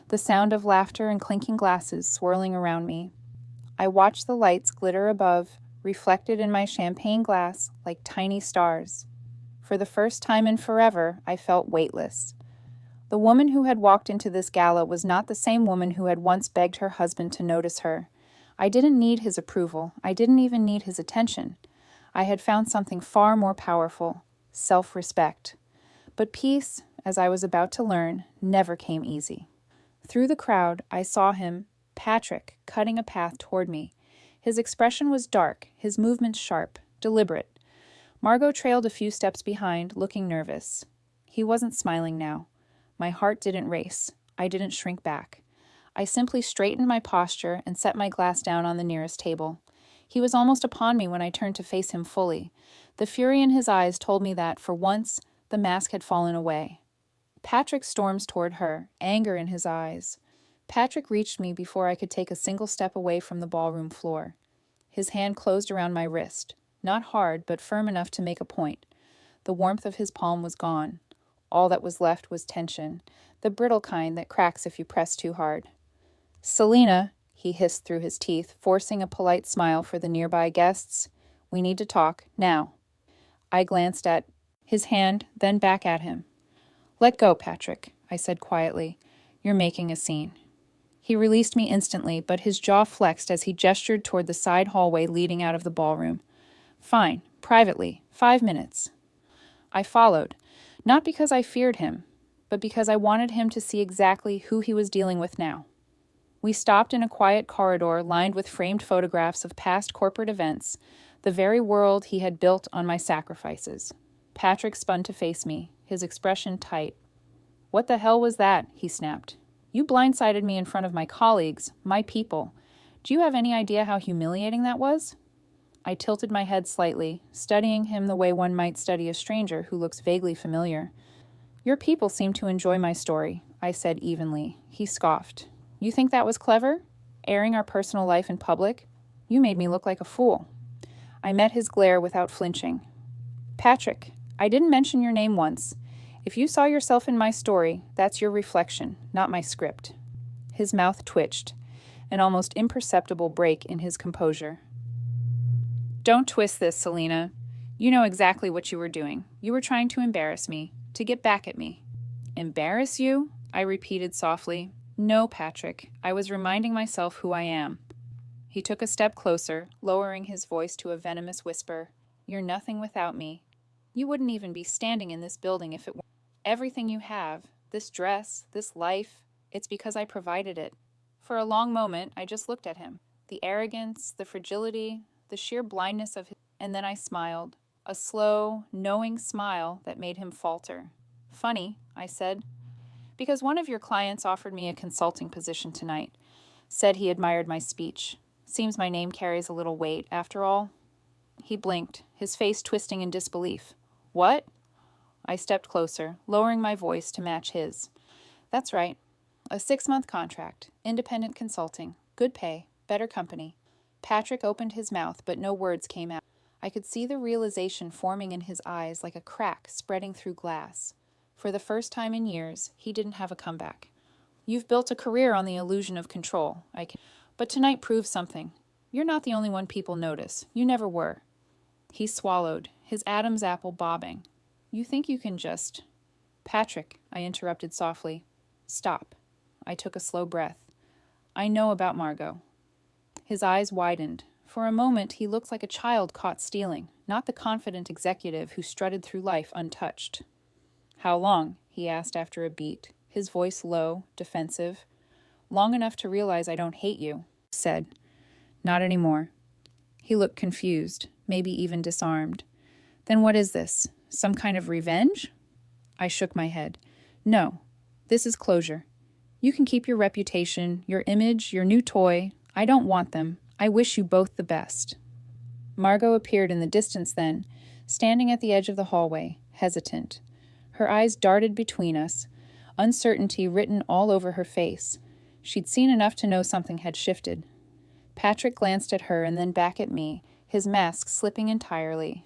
the sound of laughter and clinking glasses swirling around me. I watched the lights glitter above, reflected in my champagne glass like tiny stars. For the first time in forever, I felt weightless. The woman who had walked into this gala was not the same woman who had once begged her husband to notice her. I didn't need his approval. I didn't even need his attention. I had found something far more powerful, self-respect. But peace, as I was about to learn, never came easy. Through the crowd, I saw him, Patrick, cutting a path toward me. His expression was dark, his movements sharp, deliberate. Margot trailed a few steps behind, looking nervous. He wasn't smiling now. My heart didn't race. I didn't shrink back. I simply straightened my posture and set my glass down on the nearest table. He was almost upon me when I turned to face him fully. The fury in his eyes told me that, for once, the mask had fallen away. Patrick storms toward her, anger in his eyes. Patrick reached me before I could take a single step away from the ballroom floor. His hand closed around my wrist, not hard, but firm enough to make a point. The warmth of his palm was gone. All that was left was tension, the brittle kind that cracks if you press too hard. Selena, he hissed through his teeth, forcing a polite smile for the nearby guests. We need to talk, now. I glanced at his hand, then back at him. Let go, Patrick, I said quietly. You're making a scene. He released me instantly, but his jaw flexed as he gestured toward the side hallway leading out of the ballroom. Fine, privately, 5 minutes. I followed, not because I feared him, but because I wanted him to see exactly who he was dealing with now. We stopped in a quiet corridor lined with framed photographs of past corporate events, the very world he had built on my sacrifices. Patrick spun to face me, his expression tight. What the hell was that? He snapped. You blindsided me in front of my colleagues, my people. Do you have any idea how humiliating that was? I tilted my head slightly, studying him the way one might study a stranger who looks vaguely familiar. Your people seem to enjoy my story, I said evenly. He scoffed. You think that was clever? Airing our personal life in public? You made me look like a fool. I met his glare without flinching. Patrick, I didn't mention your name once. If you saw yourself in my story, that's your reflection, not my script. His mouth twitched, an almost imperceptible break in his composure. Don't twist this, Selena. You know exactly what you were doing. You were trying to embarrass me, to get back at me. Embarrass you? I repeated softly. No, Patrick. I was reminding myself who I am. He took a step closer, lowering his voice to a venomous whisper. You're nothing without me. You wouldn't even be standing in this building if it weren't. Everything you have, this dress, this life, it's because I provided it. For a long moment, I just looked at him. The arrogance, the fragility, the sheer blindness of his... And then I smiled. A slow, knowing smile that made him falter. Funny, I said. Because one of your clients offered me a consulting position tonight. Said he admired my speech. Seems my name carries a little weight, after all. He blinked, his face twisting in disbelief. What? I stepped closer, lowering my voice to match his. That's right. A 6-month contract, independent consulting, good pay, better company. Patrick opened his mouth, but no words came out. I could see the realization forming in his eyes like a crack spreading through glass. For the first time in years, he didn't have a comeback. You've built a career on the illusion of control, but tonight proves something. You're not the only one people notice. You never were. He swallowed, his Adam's apple bobbing. You think you can just... Patrick, I interrupted softly. Stop. I took a slow breath. I know about Margot. His eyes widened. For a moment, he looked like a child caught stealing, not the confident executive who strutted through life untouched. How long? He asked after a beat, his voice low, defensive. Long enough to realize I don't hate you, said. Not anymore. He looked confused, maybe even disarmed. Then what is this? Some kind of revenge? I shook my head. No, this is closure. You can keep your reputation, your image, your new toy. I don't want them. I wish you both the best. Margot appeared in the distance then, standing at the edge of the hallway, hesitant. Her eyes darted between us, uncertainty written all over her face. She'd seen enough to know something had shifted. Patrick glanced at her and then back at me, his mask slipping entirely.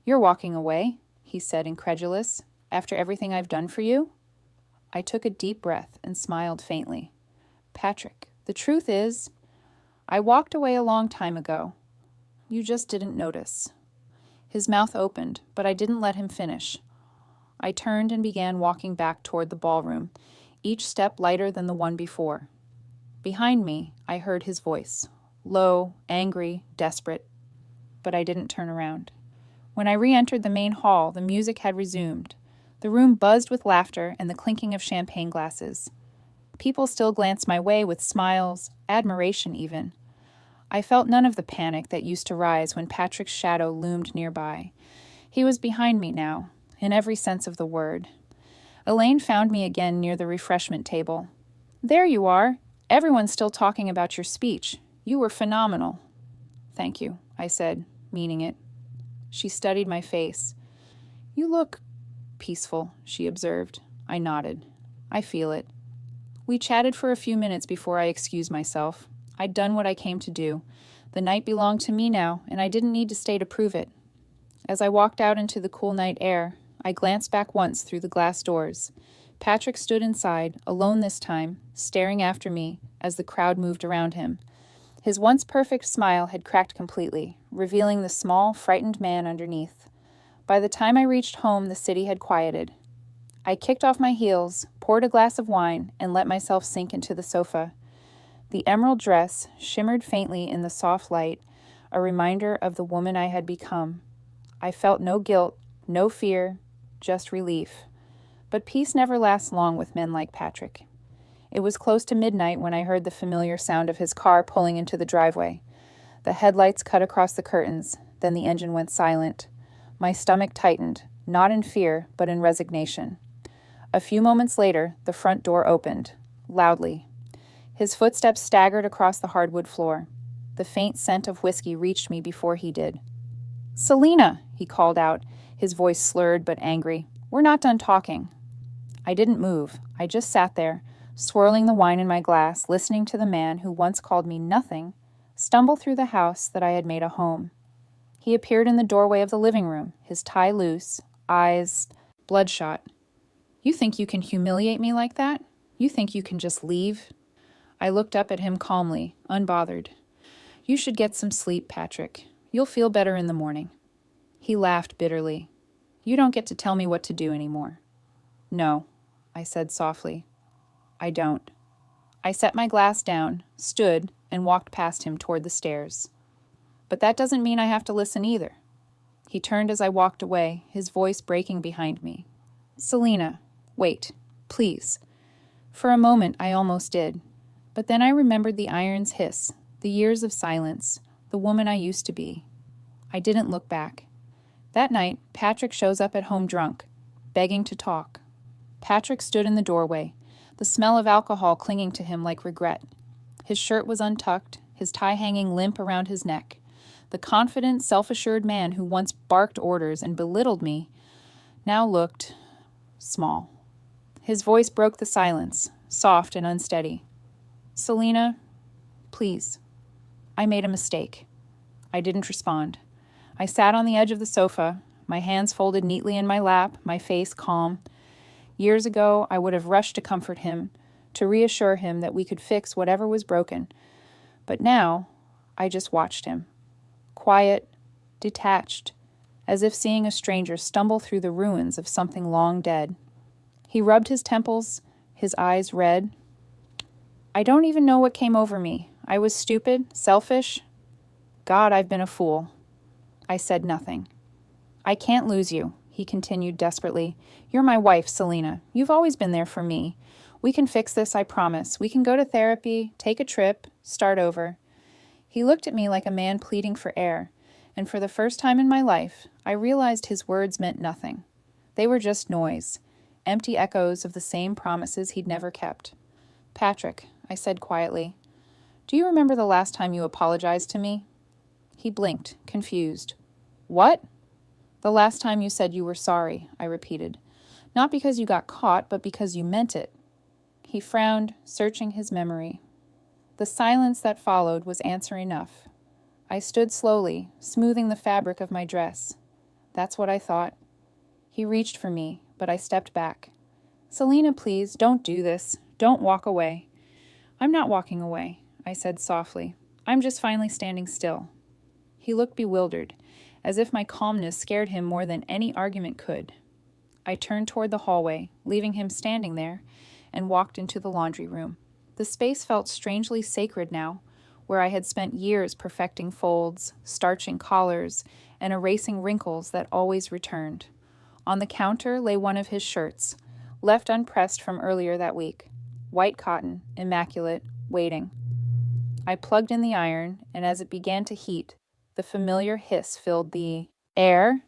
You're walking away, he said, incredulous, after everything I've done for you? I took a deep breath and smiled faintly. Patrick, the truth is, I walked away a long time ago. You just didn't notice. His mouth opened, but I didn't let him finish. I turned and began walking back toward the ballroom, each step lighter than the one before. Behind me, I heard his voice, low, angry, desperate, but I didn't turn around. When I re-entered the main hall, the music had resumed. The room buzzed with laughter and the clinking of champagne glasses. People still glanced my way with smiles, admiration even. I felt none of the panic that used to rise when Patrick's shadow loomed nearby. He was behind me now, in every sense of the word. Elaine found me again near the refreshment table. There you are. Everyone's still talking about your speech. You were phenomenal. Thank you, I said, meaning it. She studied my face. You look peaceful, she observed. I nodded. I feel it. We chatted for a few minutes before I excused myself. I'd done what I came to do. The night belonged to me now, and I didn't need to stay to prove it. As I walked out into the cool night air, I glanced back once through the glass doors. Patrick stood inside, alone this time, staring after me as the crowd moved around him. His once perfect smile had cracked completely, revealing the small, frightened man underneath. By the time I reached home, the city had quieted. I kicked off my heels, poured a glass of wine, and let myself sink into the sofa. The emerald dress shimmered faintly in the soft light, a reminder of the woman I had become. I felt no guilt, no fear, just relief. But peace never lasts long with men like Patrick. It was close to midnight when I heard the familiar sound of his car pulling into the driveway. The headlights cut across the curtains, then the engine went silent. My stomach tightened, not in fear, but in resignation. A few moments later, the front door opened, loudly. His footsteps staggered across the hardwood floor. The faint scent of whiskey reached me before he did. "Selena," he called out, his voice slurred but angry. "We're not done talking." I didn't move. I just sat there, swirling the wine in my glass, listening to the man who once called me nothing stumble through the house that I had made a home. He appeared in the doorway of the living room, his tie loose, eyes bloodshot. "You think you can humiliate me like that? You think you can just leave?" I looked up at him calmly, unbothered. "You should get some sleep, Patrick. You'll feel better in the morning." He laughed bitterly. "You don't get to tell me what to do anymore." "No," I said softly. I don't. I set my glass down, stood, and walked past him toward the stairs. But that doesn't mean I have to listen either. He turned as I walked away, his voice breaking behind me. Selena, wait, please. For a moment, I almost did. But then I remembered the iron's hiss, the years of silence, the woman I used to be. I didn't look back. That night, Patrick shows up at home drunk, begging to talk. Patrick stood in the doorway, the smell of alcohol clinging to him like regret. His shirt was untucked, his tie hanging limp around his neck. The confident, self-assured man who once barked orders and belittled me now looked small. His voice broke the silence, soft and unsteady. Selena, please. I made a mistake. I didn't respond. I sat on the edge of the sofa, my hands folded neatly in my lap, my face calm. Years ago, I would have rushed to comfort him, to reassure him that we could fix whatever was broken. But now, I just watched him. Quiet, detached, as if seeing a stranger stumble through the ruins of something long dead. He rubbed his temples, his eyes red. I don't even know what came over me. I was stupid, selfish. God, I've been a fool. I said nothing. I can't lose you, he continued desperately. You're my wife, Selena. You've always been there for me. We can fix this, I promise. We can go to therapy, take a trip, start over. He looked at me like a man pleading for air, and for the first time in my life, I realized his words meant nothing. They were just noise, empty echoes of the same promises he'd never kept. Patrick, I said quietly, do you remember the last time you apologized to me? He blinked, confused. What? The last time you said you were sorry, I repeated. Not because you got caught, but because you meant it. He frowned, searching his memory. The silence that followed was answer enough. I stood slowly, smoothing the fabric of my dress. That's what I thought. He reached for me, but I stepped back. Selena, please, don't do this. Don't walk away. I'm not walking away, I said softly. I'm just finally standing still. He looked bewildered, as if my calmness scared him more than any argument could. I turned toward the hallway, leaving him standing there, and walked into the laundry room. The space felt strangely sacred now, where I had spent years perfecting folds, starching collars, and erasing wrinkles that always returned. On the counter lay one of his shirts, left unpressed from earlier that week. White cotton, immaculate, waiting. I plugged in the iron, and as it began to heat, the familiar hiss filled the air,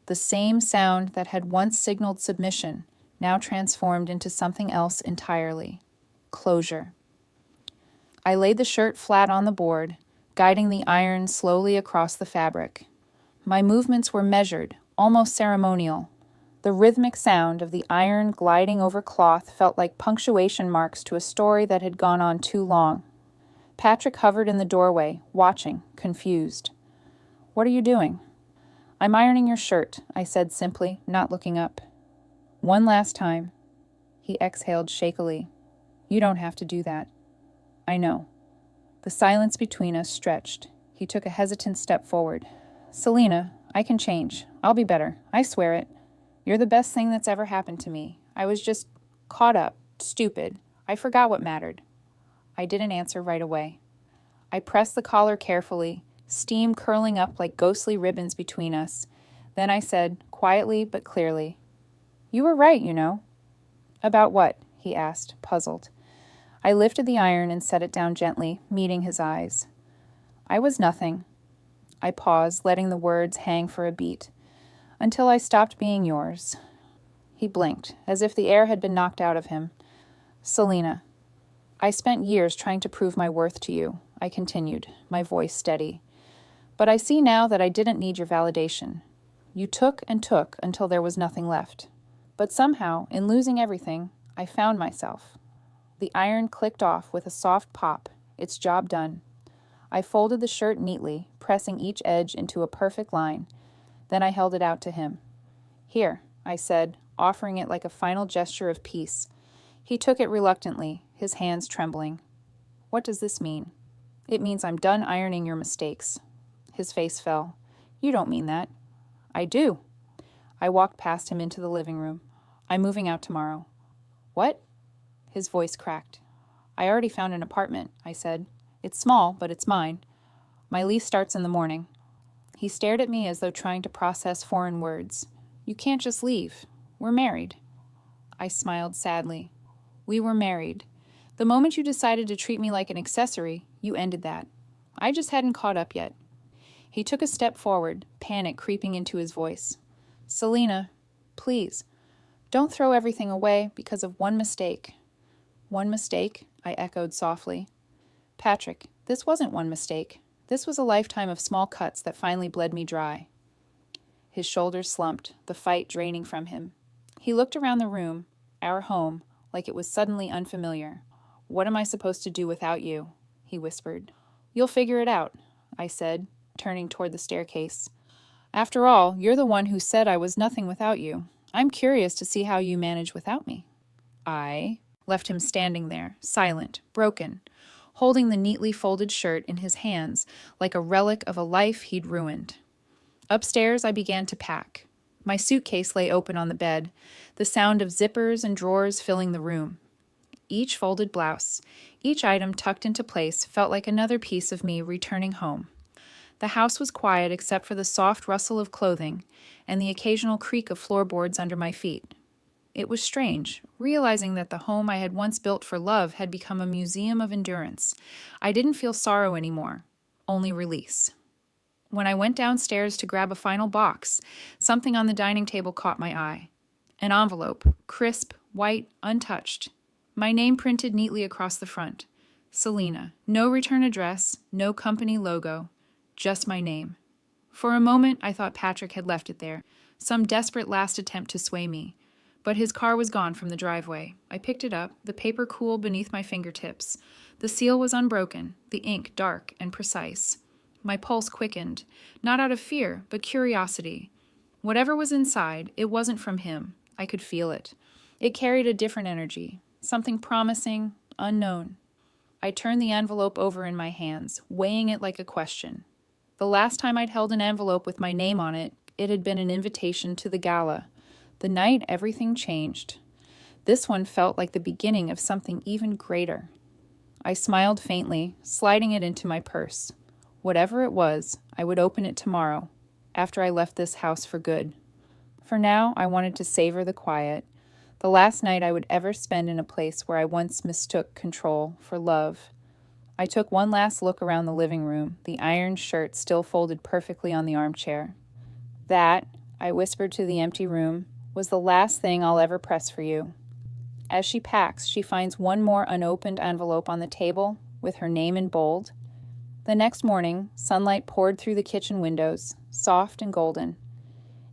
the same sound that had once signaled submission, now transformed into something else entirely. Closure. I laid the shirt flat on the board, guiding the iron slowly across the fabric. My movements were measured, almost ceremonial. The rhythmic sound of the iron gliding over cloth felt like punctuation marks to a story that had gone on too long. Patrick hovered in the doorway, watching, confused. What are you doing? I'm ironing your shirt, I said simply, not looking up. One last time. He exhaled shakily. You don't have to do that. I know. The silence between us stretched. He took a hesitant step forward. Selena, I can change. I'll be better. I swear it. You're the best thing that's ever happened to me. I was just caught up, stupid. I forgot what mattered. I didn't answer right away. I pressed the collar carefully, steam curling up like ghostly ribbons between us. Then I said, quietly but clearly, You were right, you know. About what? He asked, puzzled. I lifted the iron and set it down gently, meeting his eyes. I was nothing. I paused, letting the words hang for a beat. Until I stopped being yours. He blinked, as if the air had been knocked out of him. Selena, I spent years trying to prove my worth to you, I continued, my voice steady. But I see now that I didn't need your validation. You took and took until there was nothing left. But somehow, in losing everything, I found myself. The iron clicked off with a soft pop, its job done. I folded the shirt neatly, pressing each edge into a perfect line. Then I held it out to him. Here, I said, offering it like a final gesture of peace. He took it reluctantly, his hands trembling. What does this mean? It means I'm done ironing your mistakes. His face fell. You don't mean that. I do. I walked past him into the living room. I'm moving out tomorrow. What? His voice cracked. I already found an apartment, I said. It's small, but it's mine. My lease starts in the morning. He stared at me as though trying to process foreign words. You can't just leave. We're married. I smiled sadly. We were married. The moment you decided to treat me like an accessory, you ended that. I just hadn't caught up yet. He took a step forward, panic creeping into his voice. Selena, please, don't throw everything away because of one mistake. One mistake? I echoed softly. Patrick, this wasn't one mistake. This was a lifetime of small cuts that finally bled me dry. His shoulders slumped, the fight draining from him. He looked around the room, our home, like it was suddenly unfamiliar. What am I supposed to do without you? He whispered. You'll figure it out, I said, turning toward the staircase. After all, you're the one who said I was nothing without you. I'm curious to see how you manage without me. I left him standing there, silent, broken, holding the neatly folded shirt in his hands like a relic of a life he'd ruined. Upstairs, I began to pack. My suitcase lay open on the bed, the sound of zippers and drawers filling the room. Each folded blouse, each item tucked into place felt like another piece of me returning home. The house was quiet except for the soft rustle of clothing and the occasional creak of floorboards under my feet. It was strange, realizing that the home I had once built for love had become a museum of endurance. I didn't feel sorrow anymore, only release. When I went downstairs to grab a final box, something on the dining table caught my eye. An envelope, crisp, white, untouched. My name printed neatly across the front. Selena. No return address, no company logo. Just my name. For a moment, I thought Patrick had left it there, some desperate last attempt to sway me. But his car was gone from the driveway. I picked it up, the paper cool beneath my fingertips. The seal was unbroken, the ink dark and precise. My pulse quickened, not out of fear, but curiosity. Whatever was inside, it wasn't from him. I could feel it. It carried a different energy, something promising, unknown. I turned the envelope over in my hands, weighing it like a question. The last time I'd held an envelope with my name on it, it had been an invitation to the gala. The night everything changed. This one felt like the beginning of something even greater. I smiled faintly, sliding it into my purse. Whatever it was, I would open it tomorrow, after I left this house for good. For now, I wanted to savor the quiet, the last night I would ever spend in a place where I once mistook control for love. I took one last look around the living room, the ironed shirt still folded perfectly on the armchair. That, I whispered to the empty room, was the last thing I'll ever press for you. As she packs, she finds one more unopened envelope on the table with her name in bold. The next morning, sunlight poured through the kitchen windows, soft and golden.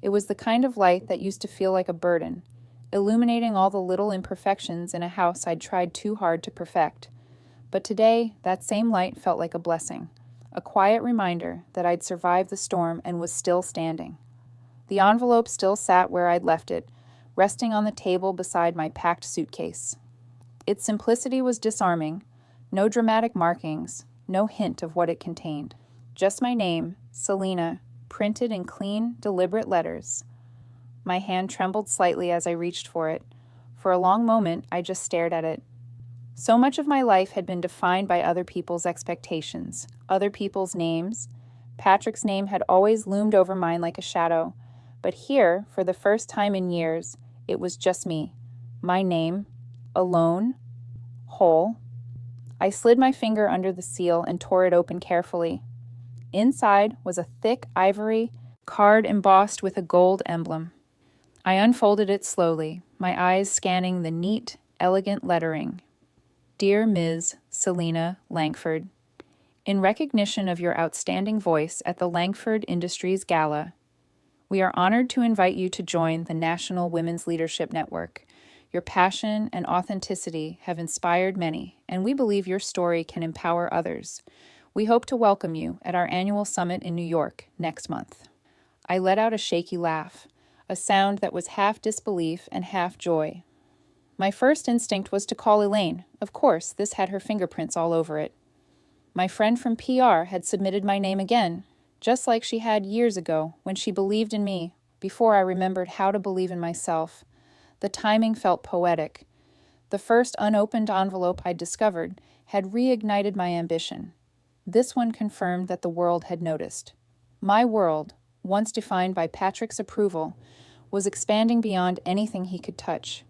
It was the kind of light that used to feel like a burden, illuminating all the little imperfections in a house I'd tried too hard to perfect. But today, that same light felt like a blessing, a quiet reminder that I'd survived the storm and was still standing. The envelope still sat where I'd left it, resting on the table beside my packed suitcase. Its simplicity was disarming, no dramatic markings, no hint of what it contained. Just my name, Selena, printed in clean, deliberate letters. My hand trembled slightly as I reached for it. For a long moment, I just stared at it. So much of my life had been defined by other people's expectations, other people's names. Patrick's name had always loomed over mine like a shadow. But here, for the first time in years, it was just me. My name, alone, whole. I slid my finger under the seal and tore it open carefully. Inside was a thick ivory card embossed with a gold emblem. I unfolded it slowly, my eyes scanning the neat, elegant lettering. Dear Ms. Selena Langford, in recognition of your outstanding voice at the Langford Industries Gala, we are honored to invite you to join the National Women's Leadership Network. Your passion and authenticity have inspired many, and we believe your story can empower others. We hope to welcome you at our annual summit in New York next month. I let out a shaky laugh, a sound that was half disbelief and half joy. My first instinct was to call Elaine. Of course, this had her fingerprints all over it. My friend from PR had submitted my name again, just like she had years ago when she believed in me, before I remembered how to believe in myself. The timing felt poetic. The first unopened envelope I'd discovered had reignited my ambition. This one confirmed that the world had noticed. My world, once defined by Patrick's approval, was expanding beyond anything he could touch.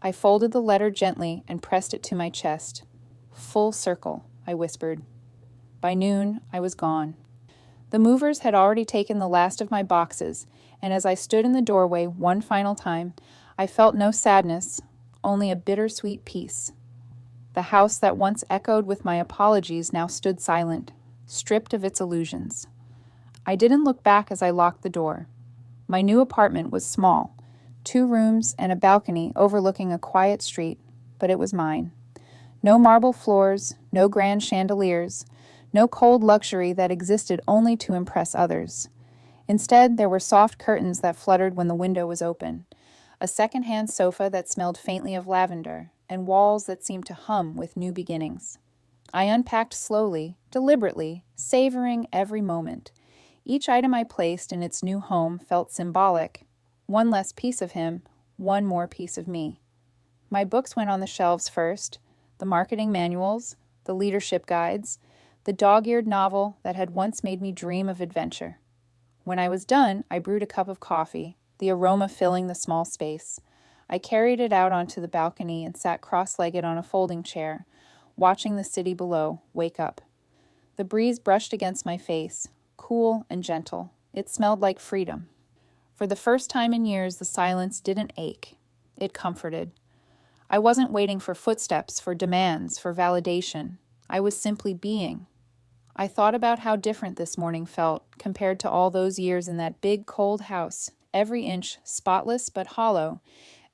I folded the letter gently and pressed it to my chest. "Full circle," I whispered. By noon, I was gone. The movers had already taken the last of my boxes, and as I stood in the doorway one final time, I felt no sadness, only a bittersweet peace. The house that once echoed with my apologies now stood silent, stripped of its illusions. I didn't look back as I locked the door. My new apartment was small, 2 rooms and a balcony overlooking a quiet street, but it was mine. No marble floors, no grand chandeliers, no cold luxury that existed only to impress others. Instead, there were soft curtains that fluttered when the window was open, a second-hand sofa that smelled faintly of lavender, and walls that seemed to hum with new beginnings. I unpacked slowly, deliberately, savoring every moment. Each item I placed in its new home felt symbolic. One less piece of him, one more piece of me. My books went on the shelves first, the marketing manuals, the leadership guides, the dog-eared novel that had once made me dream of adventure. When I was done, I brewed a cup of coffee, the aroma filling the small space. I carried it out onto the balcony and sat cross-legged on a folding chair, watching the city below wake up. The breeze brushed against my face, cool and gentle. It smelled like freedom. For the first time in years, the silence didn't ache. It comforted. I wasn't waiting for footsteps, for demands, for validation. I was simply being. I thought about how different this morning felt compared to all those years in that big, cold house, every inch spotless but hollow,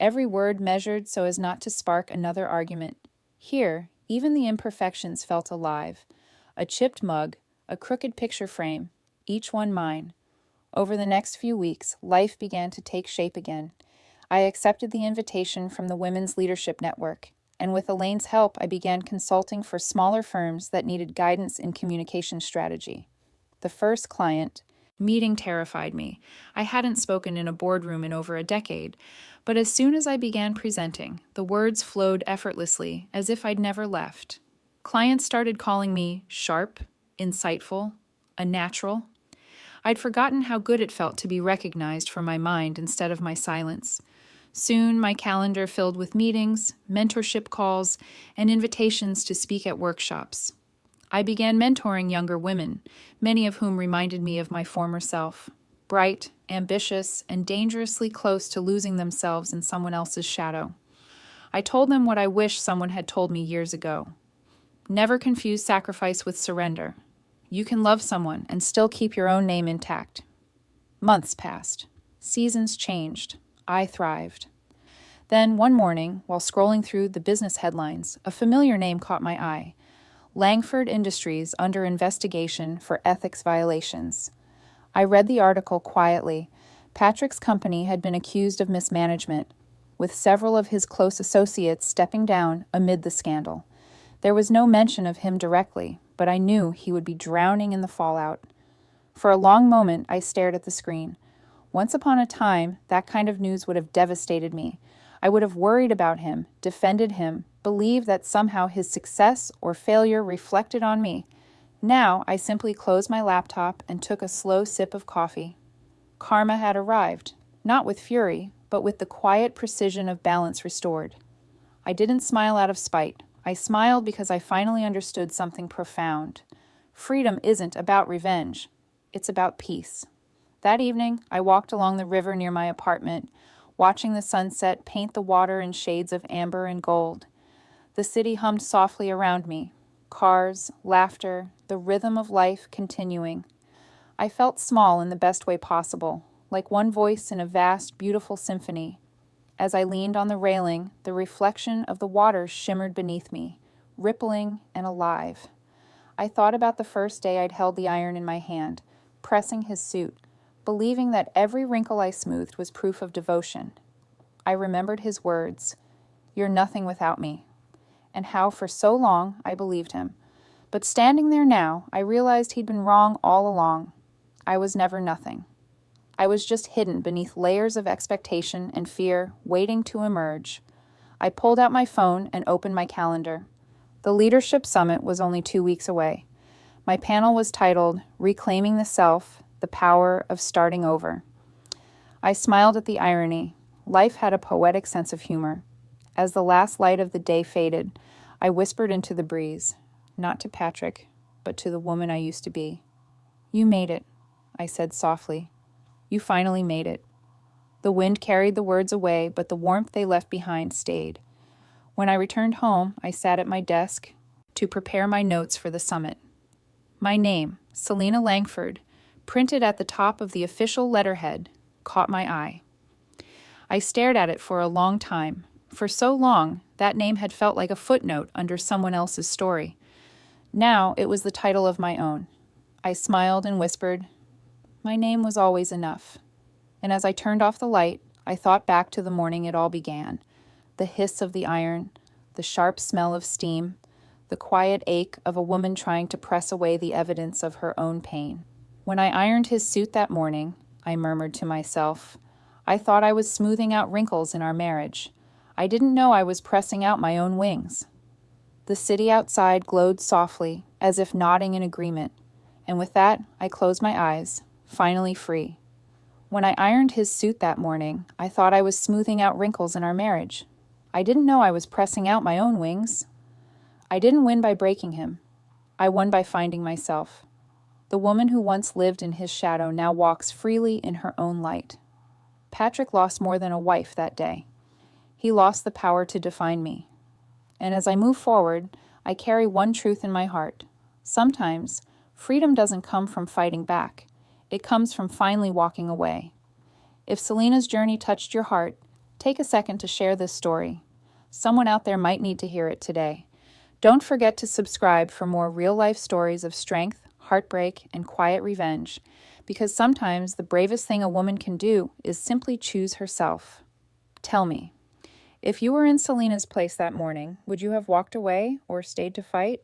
every word measured so as not to spark another argument. Here, even the imperfections felt alive. A chipped mug, a crooked picture frame, each one mine. Over the next few weeks, life began to take shape again. I accepted the invitation from the Women's Leadership Network, and with Elaine's help, I began consulting for smaller firms that needed guidance in communication strategy. The first client meeting terrified me. I hadn't spoken in a boardroom in over a decade, but as soon as I began presenting, the words flowed effortlessly, as if I'd never left. Clients started calling me sharp, insightful, a natural. I'd forgotten how good it felt to be recognized for my mind instead of my silence. Soon, my calendar filled with meetings, mentorship calls, and invitations to speak at workshops. I began mentoring younger women, many of whom reminded me of my former self, bright, ambitious, and dangerously close to losing themselves in someone else's shadow. I told them what I wish someone had told me years ago. Never confuse sacrifice with surrender. You can love someone and still keep your own name intact. Months passed. Seasons changed. I thrived. Then, one morning, while scrolling through the business headlines, a familiar name caught my eye. Langford Industries under investigation for ethics violations. I read the article quietly. Patrick's company had been accused of mismanagement, with several of his close associates stepping down amid the scandal. There was no mention of him directly, but I knew he would be drowning in the fallout. For a long moment, I stared at the screen. Once upon a time, that kind of news would have devastated me. I would have worried about him, defended him, believed that somehow his success or failure reflected on me. Now, I simply closed my laptop and took a slow sip of coffee. Karma had arrived, not with fury, but with the quiet precision of balance restored. I didn't smile out of spite. I smiled because I finally understood something profound. Freedom isn't about revenge. It's about peace. That evening, I walked along the river near my apartment, watching the sunset paint the water in shades of amber and gold. The city hummed softly around me. Cars, laughter, the rhythm of life continuing. I felt small in the best way possible, like one voice in a vast, beautiful symphony. As I leaned on the railing, the reflection of the water shimmered beneath me, rippling and alive. I thought about the first day I'd held the iron in my hand, pressing his suit, believing that every wrinkle I smoothed was proof of devotion. I remembered his words, "You're nothing without me," and how for so long I believed him. But standing there now, I realized he'd been wrong all along. I was never nothing. I was just hidden beneath layers of expectation and fear waiting to emerge. I pulled out my phone and opened my calendar. The Leadership Summit was only 2 weeks away. My panel was titled, Reclaiming the Self, the Power of Starting Over. I smiled at the irony. Life had a poetic sense of humor. As the last light of the day faded, I whispered into the breeze, not to Patrick, but to the woman I used to be. "You made it," I said softly. "You finally made it." The wind carried the words away, but the warmth they left behind stayed. When I returned home, I sat at my desk to prepare my notes for the summit. My name, Selena Langford, printed at the top of the official letterhead, caught my eye. I stared at it for a long time. For so long, that name had felt like a footnote under someone else's story. Now it was the title of my own. I smiled and whispered, "My name was always enough." And as I turned off the light, I thought back to the morning it all began. The hiss of the iron, the sharp smell of steam, the quiet ache of a woman trying to press away the evidence of her own pain. When I ironed his suit that morning, I murmured to myself, I thought I was smoothing out wrinkles in our marriage. I didn't know I was pressing out my own wings. The city outside glowed softly, as if nodding in agreement, and with that, I closed my eyes, finally free. When I ironed his suit that morning, I thought I was smoothing out wrinkles in our marriage. I didn't know I was pressing out my own wings. I didn't win by breaking him. I won by finding myself. The woman who once lived in his shadow now walks freely in her own light. Patrick lost more than a wife that day. He lost the power to define me. And as I move forward, I carry one truth in my heart. Sometimes, freedom doesn't come from fighting back. It comes from finally walking away. If Selena's journey touched your heart, take a second to share this story. Someone out there might need to hear it today. Don't forget to subscribe for more real-life stories of strength, heartbreak, and quiet revenge, because sometimes the bravest thing a woman can do is simply choose herself. Tell me, if you were in Selena's place that morning, would you have walked away or stayed to fight?